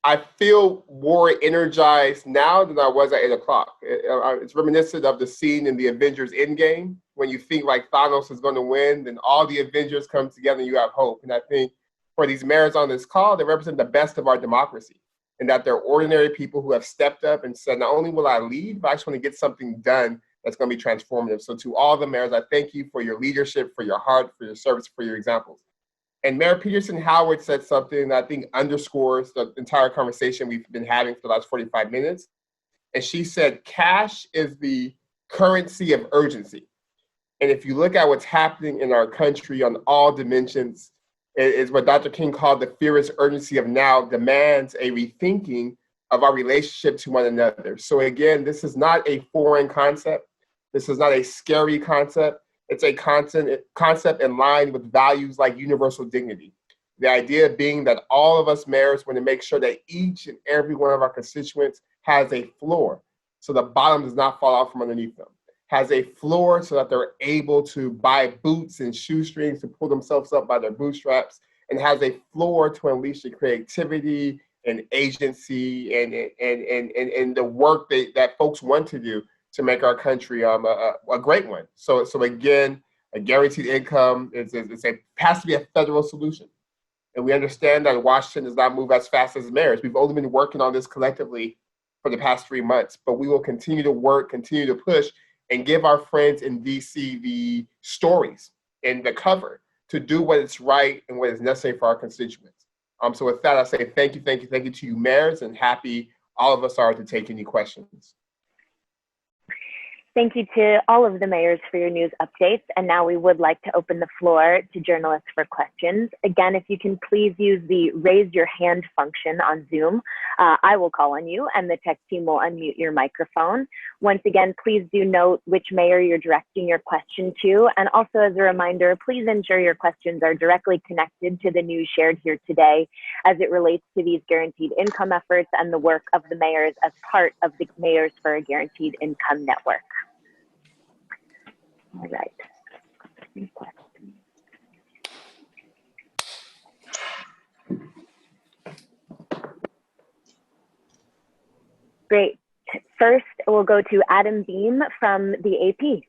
I feel more energized now than I was at 8 o'clock. It's reminiscent of the scene in the Avengers Endgame when you think like Thanos is going to win, then all the Avengers come together and you have hope. And I think for these mayors on this call, they represent the best of our democracy, and that they're ordinary people who have stepped up and said, not only will I lead, but I just want to get something done that's going to be transformative. So to all the mayors, I thank you for your leadership, for your heart, for your service, for your examples. And Mayor Peterson Howard said something that I think underscores the entire conversation we've been having for the last 45 minutes. And she said, cash is the currency of urgency. And if you look at what's happening in our country on all dimensions, it is what Dr. King called the fierce urgency of now demands a rethinking of our relationship to one another. So again, this is not a foreign concept. This is not a scary concept. It's a concept in line with values like universal dignity. The idea being that all of us mayors want to make sure that each and every one of our constituents has a floor, so the bottom does not fall out from underneath them, has a floor so that they're able to buy boots and shoestrings to pull themselves up by their bootstraps, and has a floor to unleash the creativity and agency and the work that folks want to do to make our country a great one. So again, a guaranteed income has to be a federal solution. And we understand that Washington does not move as fast as mayors. We've only been working on this collectively for the past 3 months, but we will continue to work, continue to push, and give our friends in DC the stories and the cover to do what is right and what is necessary for our constituents. So with that, I say thank you to you mayors, and happy all of us are to take any questions. Thank you to all of the mayors for your news updates. And now we would like to open the floor to journalists for questions. Again, if you can please use the raise your hand function on Zoom, I will call on you and the tech team will unmute your microphone. Once again, please do note which mayor you're directing your question to. And also as a reminder, please ensure your questions are directly connected to the news shared here today as it relates to these guaranteed income efforts and the work of the mayors as part of the Mayors for a Guaranteed Income Network. All right. Great. First, we'll go to Adam Beam from the AP.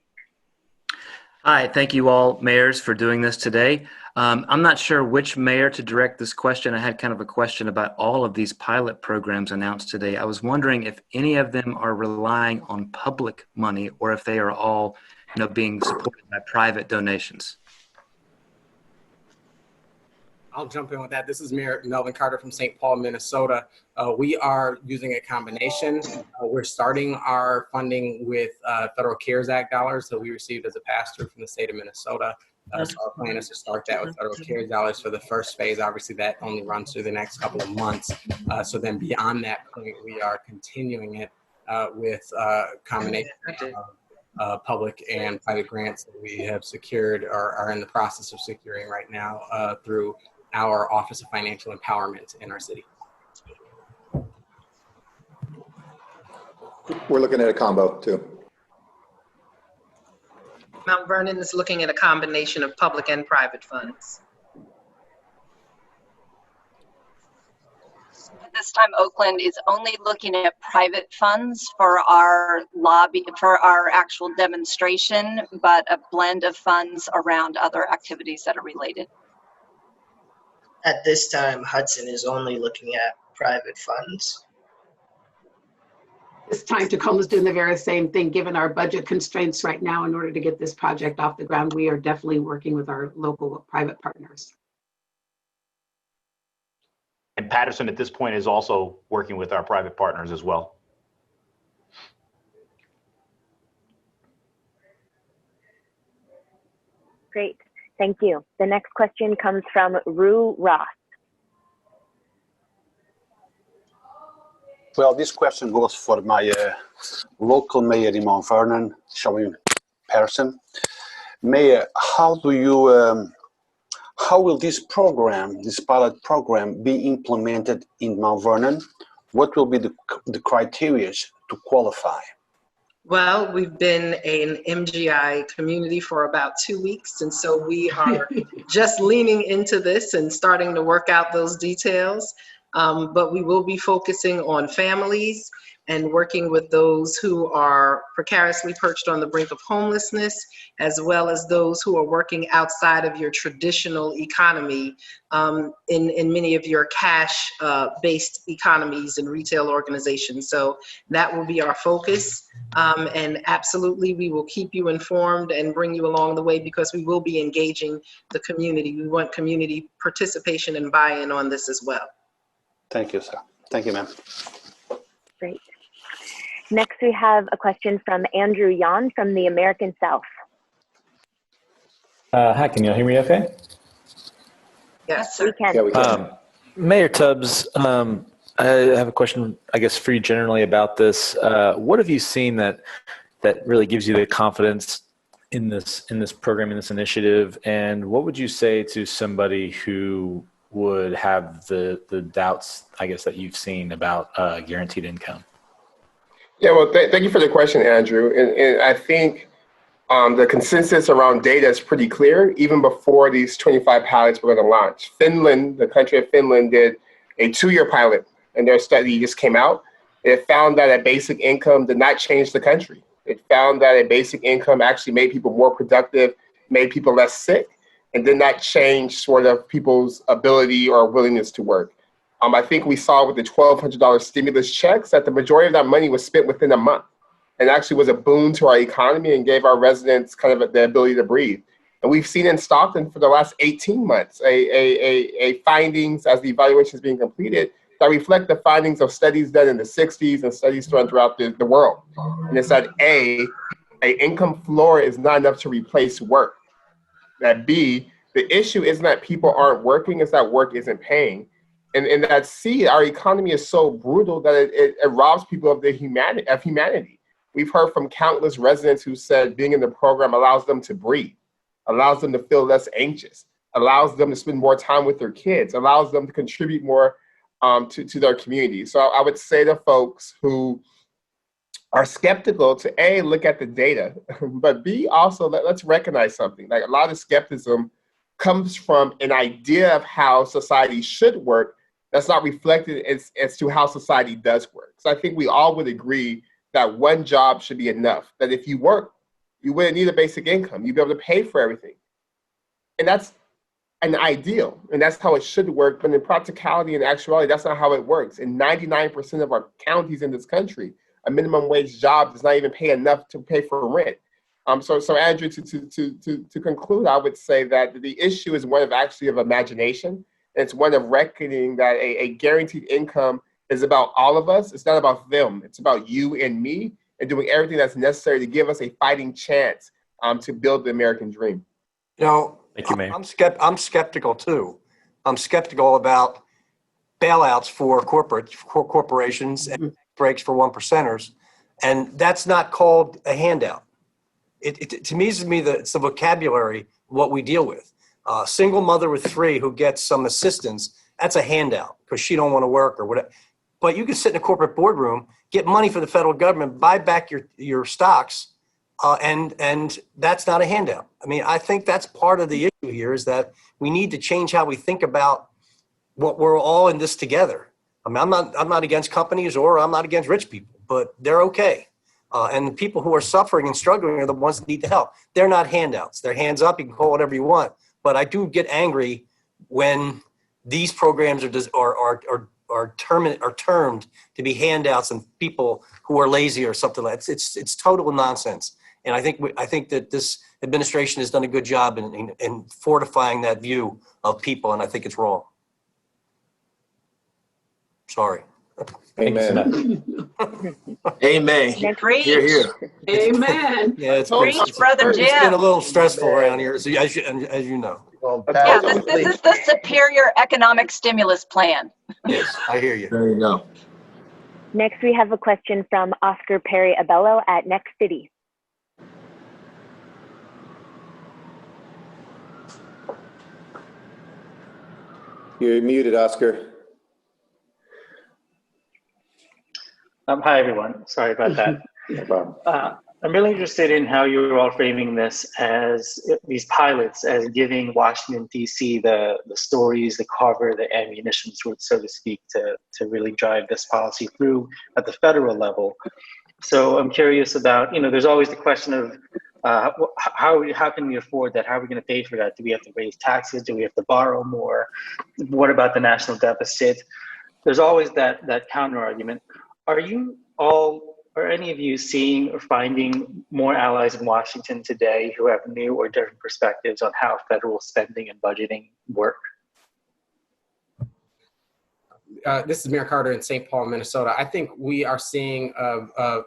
Hi, thank you all mayors for doing this today. I'm not sure which mayor to direct this question. I had kind of a question about all of these pilot programs announced today. I was wondering if any of them are relying on public money or if they are all being supported by private donations. I'll jump in with that. This is Mayor Melvin Carter from St. Paul, Minnesota. We are using a combination. We're starting our funding with Federal CARES Act dollars that we received as a pass-through from the state of Minnesota. So our plan is to start that with Federal CARES dollars for the first phase. Obviously, that only runs through the next couple of months. So then beyond that point, we are continuing it with combination public and private grants that we have secured or are in the process of securing right now through our Office of Financial Empowerment in our city. We're looking at a combo too. Mount Vernon is looking at a combination of public and private funds. At this time, Oakland is only looking at private funds for our lobby, for our actual demonstration, but a blend of funds around other activities that are related. At this time, Hudson is only looking at private funds. This time Tacoma's doing the very same thing. Given our budget constraints right now, in order to get this project off the ground, we are definitely working with our local private partners. And Patterson at this point is also working with our private partners as well. Great, thank you. The next question comes from Rue Ross. Well, this question goes for my local mayor in Mount Vernon, Shawn Person. Mayor, how will this program, this pilot program, be implemented in Mount Vernon? What will be the criteria to qualify? Well, we've been an MGI community for about 2 weeks, and so we are just leaning into this and starting to work out those details. But we will be focusing on families and working with those who are precariously perched on the brink of homelessness, as well as those who are working outside of your traditional economy in many of your cash-based economies and retail organizations. So that will be our focus. And absolutely, we will keep you informed and bring you along the way because we will be engaging the community. We want community participation and buy-in on this as well. Thank you, sir. Thank you, ma'am. Great. Next, we have a question from Andrew Yan from the American South. Hi, can you hear me okay? Yes, we can. Yeah, we can. Mayor Tubbs, I have a question, I guess, for you generally about this. What have you seen that really gives you the confidence in this program, in this initiative? And what would you say to somebody who would have the doubts, I guess, that you've seen about guaranteed income? Yeah, well, thank you for the question, Andrew. And I think the consensus around data is pretty clear, even before these 25 pilots were going to launch. Finland, the country of Finland, did a 2-year pilot, and their study just came out. It found that a basic income did not change the country. It found that a basic income actually made people more productive, made people less sick, and did not change sort of people's ability or willingness to work. I think we saw with the $1,200 stimulus checks that the majority of that money was spent within a month and actually was a boon to our economy and gave our residents kind of the ability to breathe. And we've seen in Stockton for the last 18 months a findings as the evaluation is being completed that reflect the findings of studies done in the 60s and studies done throughout the world. And it's that A, income floor is not enough to replace work. That B, the issue isn't that people aren't working, it's that work isn't paying. And that C, our economy is so brutal that it robs people of humanity. We've heard from countless residents who said being in the program allows them to breathe, allows them to feel less anxious, allows them to spend more time with their kids, allows them to contribute more to their community. So I would say to folks who are skeptical to A, look at the data, but B, also let's recognize something. Like a lot of skepticism comes from an idea of how society should work that's not reflected as to how society does work. So I think we all would agree that one job should be enough, that if you work, you wouldn't need a basic income. You'd be able to pay for everything. And that's an ideal, and that's how it should work. But in practicality and actuality, that's not how it works. In 99% of our counties in this country, a minimum wage job does not even pay enough to pay for rent. So Andrew, to conclude, I would say that the issue is one of imagination. It's one of reckoning that a guaranteed income is about all of us. It's not about them. It's about you and me, and doing everything that's necessary to give us a fighting chance to build the American dream. You know, Thank you, Mayor. I'm skeptical too. I'm skeptical about bailouts for corporations and breaks for one percenters, and that's not called a handout. To me, it's the vocabulary what we deal with. Single mother with 3 who gets some assistance, that's a handout because she don't want to work or whatever. But you can sit in a corporate boardroom, get money from the federal government, buy back your stocks, and that's not a handout. I mean, I think that's part of the issue here is that we need to change how we think about what we're all in this together. I mean, I'm not against companies or I'm not against rich people, but they're okay. And the people who are suffering and struggling are the ones that need the help. They're not handouts. They're hands up. You can call whatever you want. But I do get angry when these programs are termed to be handouts and people who are lazy or something like that. It's total nonsense. And I think that this administration has done a good job in fortifying that view of people, and I think it's wrong. Sorry. Amen. Amen. Preach. Hear, hear. Amen. Yeah, it's Preach, Brother it's Jim. been a little stressful around here, so as you know. Yeah, this is the superior economic stimulus plan. Yes, I hear you. There you go. Next, we have a question from Oscar Perry Abello at Next City. You're muted, Oscar. Hi, everyone. Sorry about that. No problem. I'm really interested in how you're all framing this as these pilots as giving Washington, D.C. the stories, the cover, the ammunition, so to speak, to really drive this policy through at the federal level. So I'm curious about, there's always the question of how can we afford that? How are we going to pay for that? Do we have to raise taxes? Do we have to borrow more? What about the national deficit? There's always that counter argument. Are any of you seeing or finding more allies in Washington today who have new or different perspectives on how federal spending and budgeting work? This is Myrick Carter in St. Paul, Minnesota. I think we are seeing,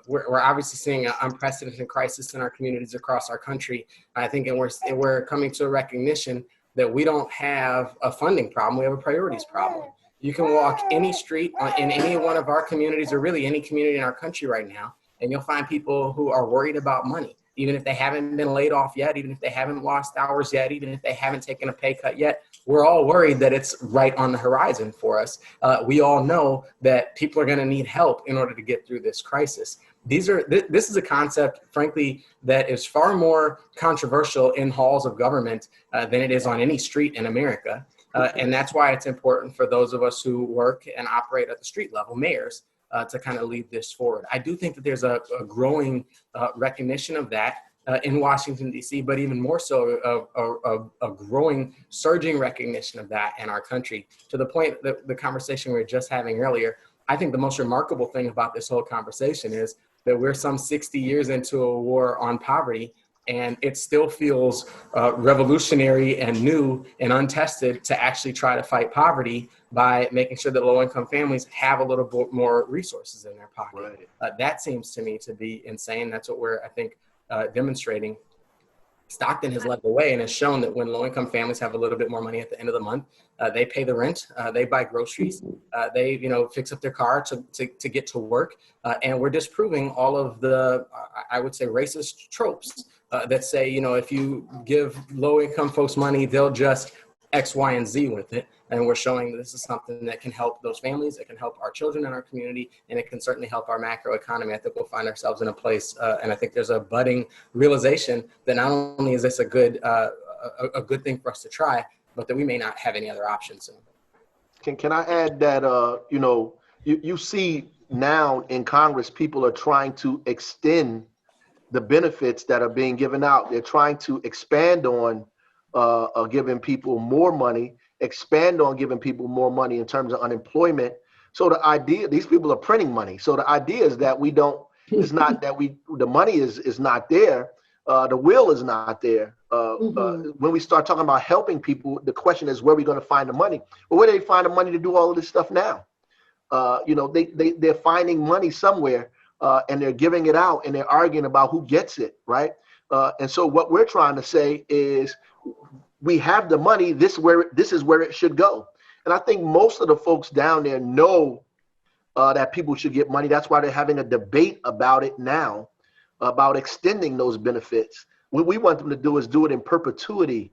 we're obviously seeing an unprecedented crisis in our communities across our country. I think and we're coming to a recognition that we don't have a funding problem, we have a priorities problem. You can walk any street in any one of our communities or really any community in our country right now, and you'll find people who are worried about money, even if they haven't been laid off yet, even if they haven't lost hours yet, even if they haven't taken a pay cut yet. We're all worried that it's right on the horizon for us. We all know that people are going to need help in order to get through this crisis. This is a concept, frankly, that is far more controversial in halls of government than it is on any street in America. And that's why it's important for those of us who work and operate at the street level, mayors, to kind of lead this forward. I do think that there's a growing recognition of that in Washington, D.C., but even more so a growing, surging recognition of that in our country, to the point that the conversation we were just having earlier. I think the most remarkable thing about this whole conversation is that we're some 60 years into a war on poverty, and it still feels revolutionary and new and untested to actually try to fight poverty by making sure that low-income families have a little bit more resources in their pocket. Right. That seems to me to be insane. That's what we're, I think, demonstrating. Stockton has led the way and has shown that when low-income families have a little bit more money at the end of the month, they pay the rent, they buy groceries, they fix up their car to get to work, and we're disproving all of the, I would say, racist tropes that say, if you give low-income folks money, they'll just X, Y, and Z with it. And we're showing that this is something that can help those families, it can help our children in our community, and it can certainly help our macro economy. I think we'll find ourselves in a place, and I think there's a budding realization that not only is this a good thing for us to try, but that we may not have any other options. Can I add that, you see now in Congress, people are trying to extend the benefits that are being given out. They're trying to expand on giving people more money, expand on giving people more money in terms of unemployment. So the idea, these people are printing money. So the idea is that the money is not there, The will is not there. When we start talking about helping people, the question is, where are we going to find the money? Well, where do they find the money to do all of this stuff now? They're finding money somewhere, and they're giving it out, and they're arguing about who gets it, right? And so what we're trying to say is, we have the money. This is where it should go. And I think most of the folks down there know that people should get money. That's why they're having a debate about it now, about extending those benefits. What we want them to do is do it in perpetuity,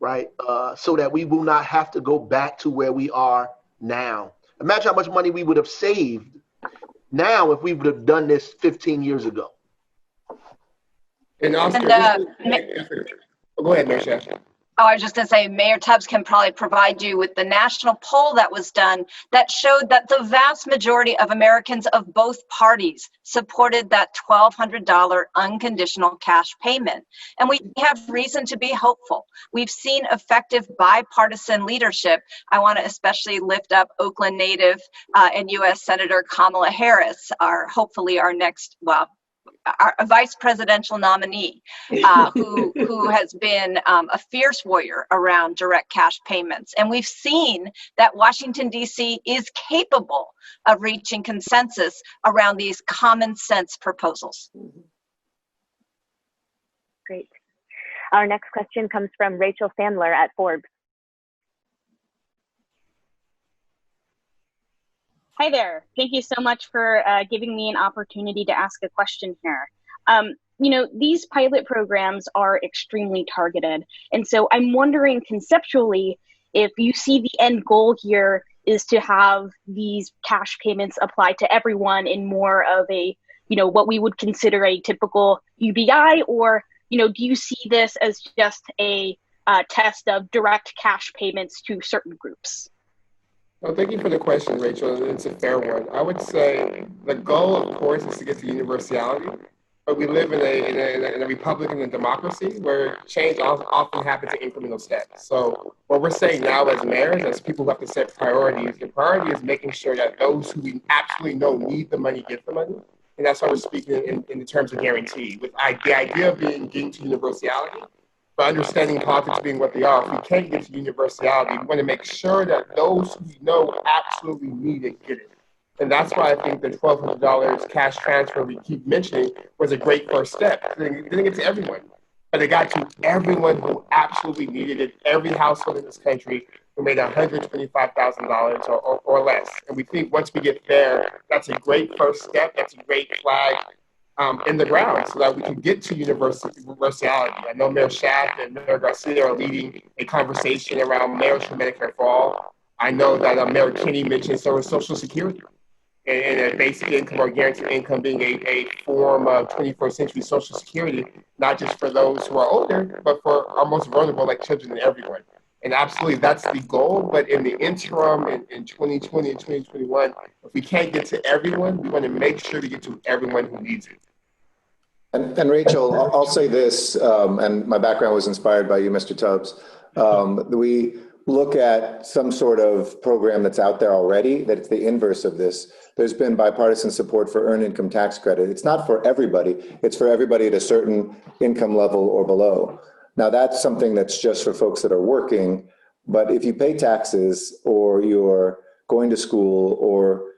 right? So that we will not have to go back to where we are now. Imagine how much money we would have saved now if we would have done this 15 years ago. And Oscar, go ahead, Mayor. Oh, I was just going to say, Mayor Tubbs can probably provide you with the national poll that was done that showed that the vast majority of Americans of both parties supported that $1,200 unconditional cash payment. And we have reason to be hopeful. We've seen effective bipartisan leadership. I want to especially lift up Oakland native and U.S. Senator Kamala Harris, hopefully our next, our vice presidential nominee, who has been a fierce warrior around direct cash payments. And we've seen that Washington, D.C. is capable of reaching consensus around these common sense proposals. Great. Our next question comes from Rachel Sandler at Forbes. Hi there. Thank you so much for giving me an opportunity to ask a question here. These pilot programs are extremely targeted. And so I'm wondering conceptually, if you see the end goal here is to have these cash payments apply to everyone in more of a, what we would consider a typical UBI, or, do you see this as just a test of direct cash payments to certain groups? Well, thank you for the question, Rachel. It's a fair one. I would say the goal, of course, is to get to universality, but we live in a republic and a democracy where change often happens in incremental steps. So what we're saying now as mayors, as people who have to set priorities, the priority is making sure that those who we absolutely know need the money get the money. And that's why we're speaking in the terms of guarantee, with the idea of getting to universality. But understanding politics being what they are, if we can't get to universality, we want to make sure that those who we know absolutely need it get it. And that's why I think the $1,200 cash transfer we keep mentioning was a great first step. It didn't get to everyone, but it got to everyone who absolutely needed it, every household in this country who made $125,000 or less. And we think once we get there, that's a great first step. That's a great flag in the ground so that we can get to universality. I know Mayor Schack and Mayor Garcia are leading a conversation around marriage for Medicare for all. I know that Mayor Kinney mentioned Social Security and a basic income or guaranteed income being a form of 21st century Social Security, not just for those who are older, but for our most vulnerable, like children and everyone. And absolutely, that's the goal. But in the interim, in 2020 and 2021, if we can't get to everyone, we want to make sure we get to everyone who needs it. And Rachel, I'll say this, and my background was inspired by you, Mr. Tubbs. We look at some sort of program that's out there already, that's the inverse of this. There's been bipartisan support for earned income tax credit. It's not for everybody. It's for everybody at a certain income level or below. Now, that's something that's just for folks that are working. But if you pay taxes, or you're going to school, or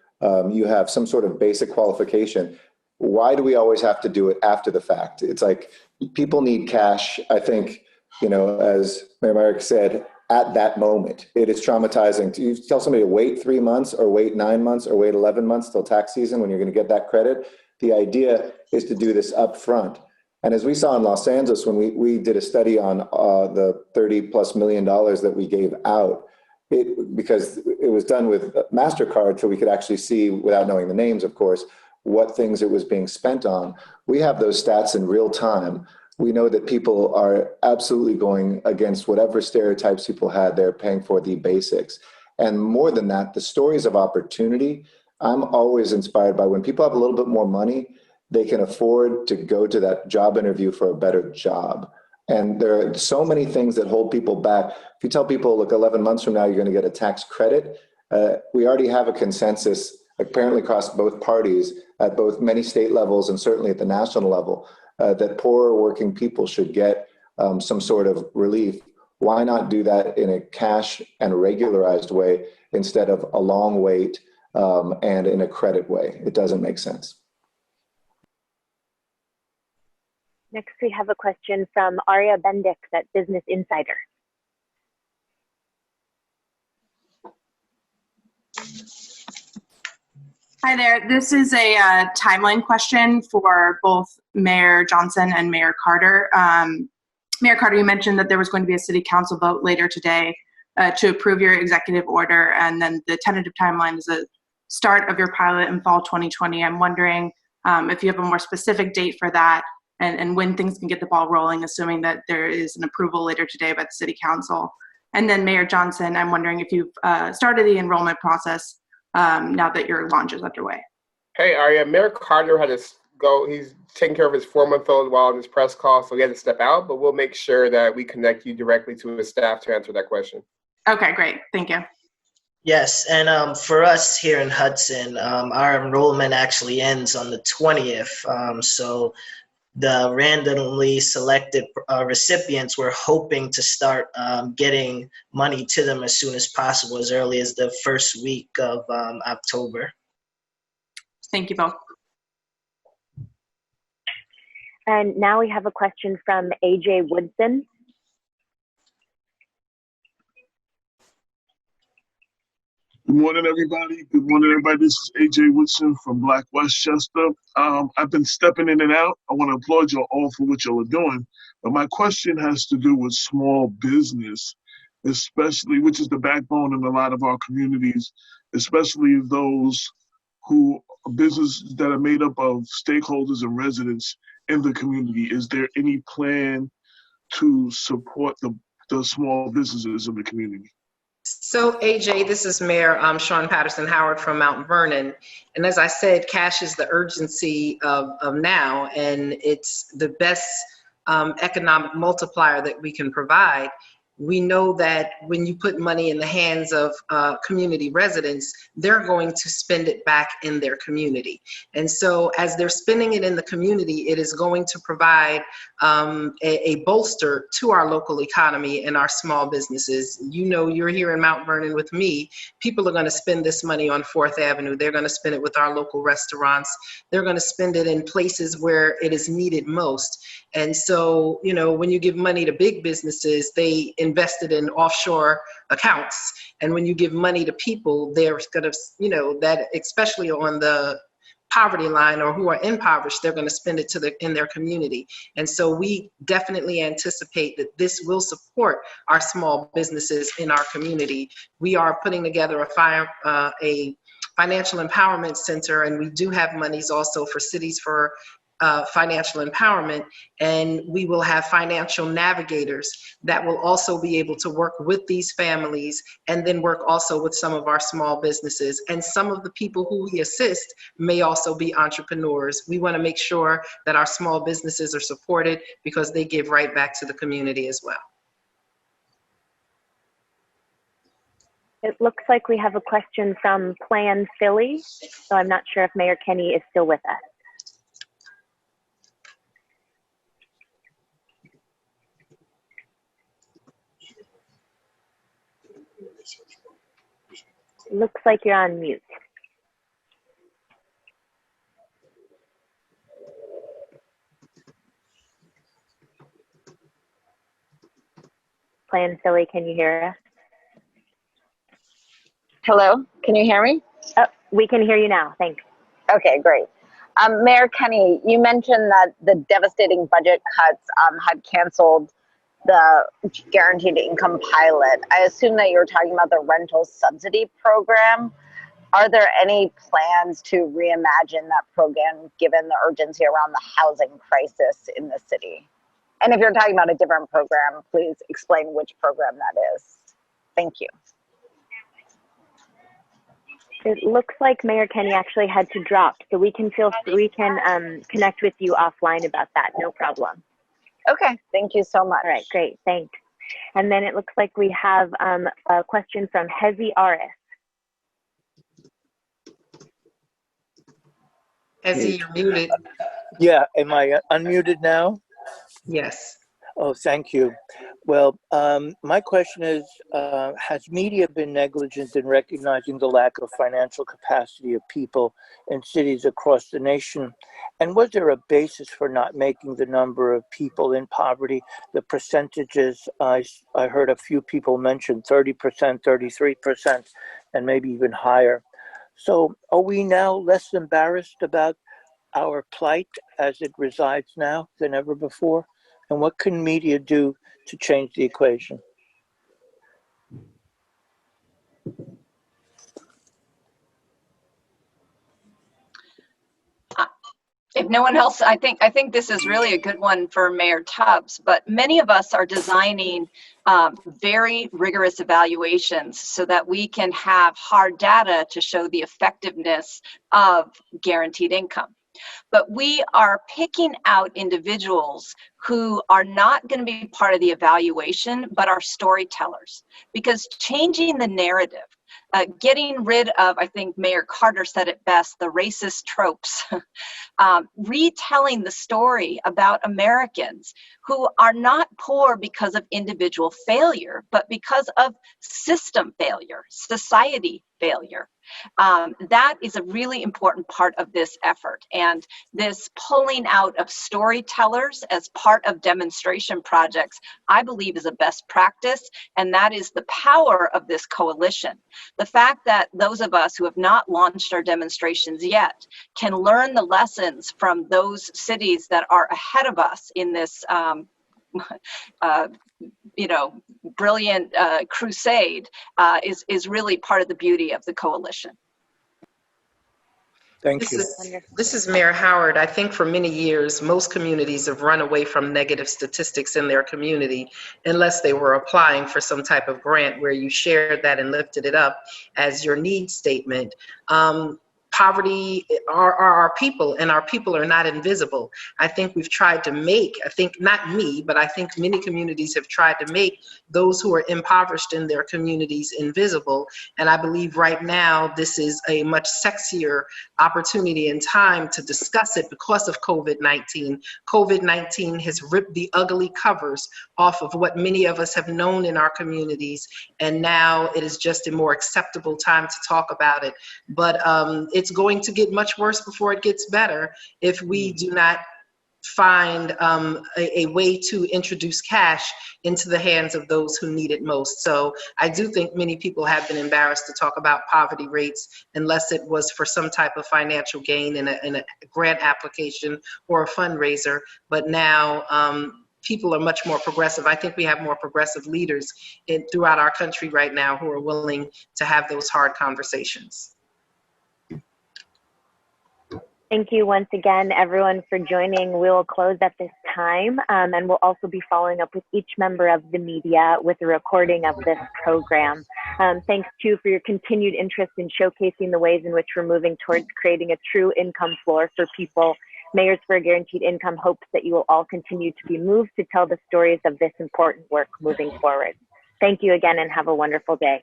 you have some sort of basic qualification, why do we always have to do it after the fact? It's like people need cash, I think, as Mayor Myrick said, at that moment. It is traumatizing. You tell somebody to wait 3 months or wait 9 months or wait 11 months till tax season when you're going to get that credit. The idea is to do this up front. And as we saw in Los Angeles, when we did a study on the $30+ million that we gave out, because it was done with MasterCard, so we could actually see, without knowing the names, of course, what things it was being spent on. We have those stats in real time. We know that people are absolutely going against whatever stereotypes people had. They're paying for the basics. And more than that, the stories of opportunity, I'm always inspired by when people have a little bit more money, they can afford to go to that job interview for a better job. And there are so many things that hold people back. If you tell people, look, 11 months from now, you're going to get a tax credit, we already have a consensus apparently across both parties at both many state levels and certainly at the national level. that poorer working people should get some sort of relief, why not do that in a cash and regularized way instead of a long wait and in a credit way? It doesn't make sense. Next, we have a question from Arya Bendix at Business Insider. Hi there. This is a timeline question for both Mayor Johnson and Mayor Carter. Mayor Carter, you mentioned that there was going to be a city council vote later today to approve your executive order, and then the tentative timeline is the start of your pilot in fall 2020. I'm wondering if you have a more specific date for that and when things can get the ball rolling, assuming that there is an approval later today by the city council. And then Mayor Johnson, I'm wondering if you've started the enrollment process now that your launch is underway. Hey, Arya, Mayor Carter had to go. He's taking care of his 4-month-old while on his press call, so he had to step out, but we'll make sure that we connect you directly to his staff to answer that question. Okay, great. Thank you. Yes, and for us here in Hudson, our enrollment actually ends on the 20th. So the randomly selected recipients, we're hoping to start getting money to them as soon as possible, as early as the first week of October. Thank you both. And now we have a question from AJ Woodson. Good morning, everybody. Good morning, everybody. This is AJ Woodson from Black Westchester. I've been stepping in and out. I want to applaud you all for what y'all are doing. But my question has to do with small business, especially, which is the backbone in a lot of our communities, especially those who businesses that are made up of stakeholders and residents in the community. Is there any plan to support the small businesses in the community? So AJ, this is Mayor Sean Patterson Howard from Mount Vernon. And as I said, cash is the urgency of now, and it's the best economic multiplier that we can provide. We know that when you put money in the hands of community residents, they're going to spend it back in their community. And so as they're spending it in the community, it is going to provide a bolster to our local economy and our small businesses. You know, you're here in Mount Vernon with me. People are going to spend this money on 4th Avenue. They're going to spend it with our local restaurants. They're going to spend it in places where it is needed most. And so, you know, when you give money to big businesses, they invested in offshore accounts. And when you give money to people, they're going to, you know, that especially on the poverty line or who are impoverished, they're going to spend it in their community. And so we definitely anticipate that this will support our small businesses in our community. We are putting together a financial empowerment center, and we do have monies also for cities for financial empowerment, and we will have financial navigators that will also be able to work with these families and then work also with some of our small businesses. And some of the people who we assist may also be entrepreneurs. We want to make sure that our small businesses are supported because they give right back to the community as well. It looks like we have a question from Plan Philly, so I'm not sure if Mayor Kenny is still with us. Looks like you're on mute. Plan Philly, can you hear us? Hello, can you hear me? Oh, we can hear you now, thanks. Okay, great. Mayor Kenny, you mentioned that the devastating budget cuts had canceled the guaranteed income pilot. I assume that you're talking about the rental subsidy program. Are there any plans to reimagine that program given the urgency around the housing crisis in the city? And if you're talking about a different program, please explain which program that is. Thank you. It looks like Mayor Kenny actually had to drop, so we can connect with you offline about that, no problem. Okay, thank you so much. All right, great, thanks. And then it looks like we have a question from Hezi Aris. Hezi, you're muted. Yeah, am I unmuted now? Yes. Oh, thank you. Well, my question is, has media been negligent in recognizing the lack of financial capacity of people in cities across the nation? And was there a basis for not making the number of people in poverty? The percentages, I heard a few people mention 30%, 33%, and maybe even higher. So are we now less embarrassed about our plight as it resides now than ever before? And what can media do to change the equation? If no one else, I think this is really a good one for Mayor Tubbs, but many of us are designing very rigorous evaluations so that we can have hard data to show the effectiveness of guaranteed income. But we are picking out individuals who are not going to be part of the evaluation, but are storytellers. Because changing the narrative, getting rid of, I think Mayor Carter said it best, the racist tropes, retelling the story about Americans who are not poor because of individual failure, but because of system failure, society failure. That is a really important part of this effort. And this pulling out of storytellers as part of demonstration projects, I believe is a best practice. And that is the power of this coalition. The fact that those of us who have not launched our demonstrations yet can learn the lessons from those cities that are ahead of us in this brilliant crusade is really part of the beauty of the coalition. Thank you. This is Mayor Howard. I think for many years, most communities have run away from negative statistics in their community unless they were applying for some type of grant where you shared that and lifted it up as your need statement. Poverty are our people, and our people are not invisible. I think we've tried to make, I think not me, but I think many communities have tried to make those who are impoverished in their communities invisible. And I believe right now this is a much sexier opportunity and time to discuss it because of COVID-19. COVID-19 has ripped the ugly covers off of what many of us have known in our communities, and now it is just a more acceptable time to talk about it. But it's going to get much worse before it gets better if we do not find a way to introduce cash into the hands of those who need it most. So I do think many people have been embarrassed to talk about poverty rates unless it was for some type of financial gain in a grant application or a fundraiser. But now people are much more progressive. I think we have more progressive leaders throughout our country right now who are willing to have those hard conversations. Thank you once again, everyone, for joining. We will close at this time, and we'll also be following up with each member of the media with a recording of this program. Thanks, too, for your continued interest in showcasing the ways in which we're moving towards creating a true income floor for people. Mayors for a Guaranteed Income hopes that you will all continue to be moved to tell the stories of this important work moving forward. Thank you again, and have a wonderful day.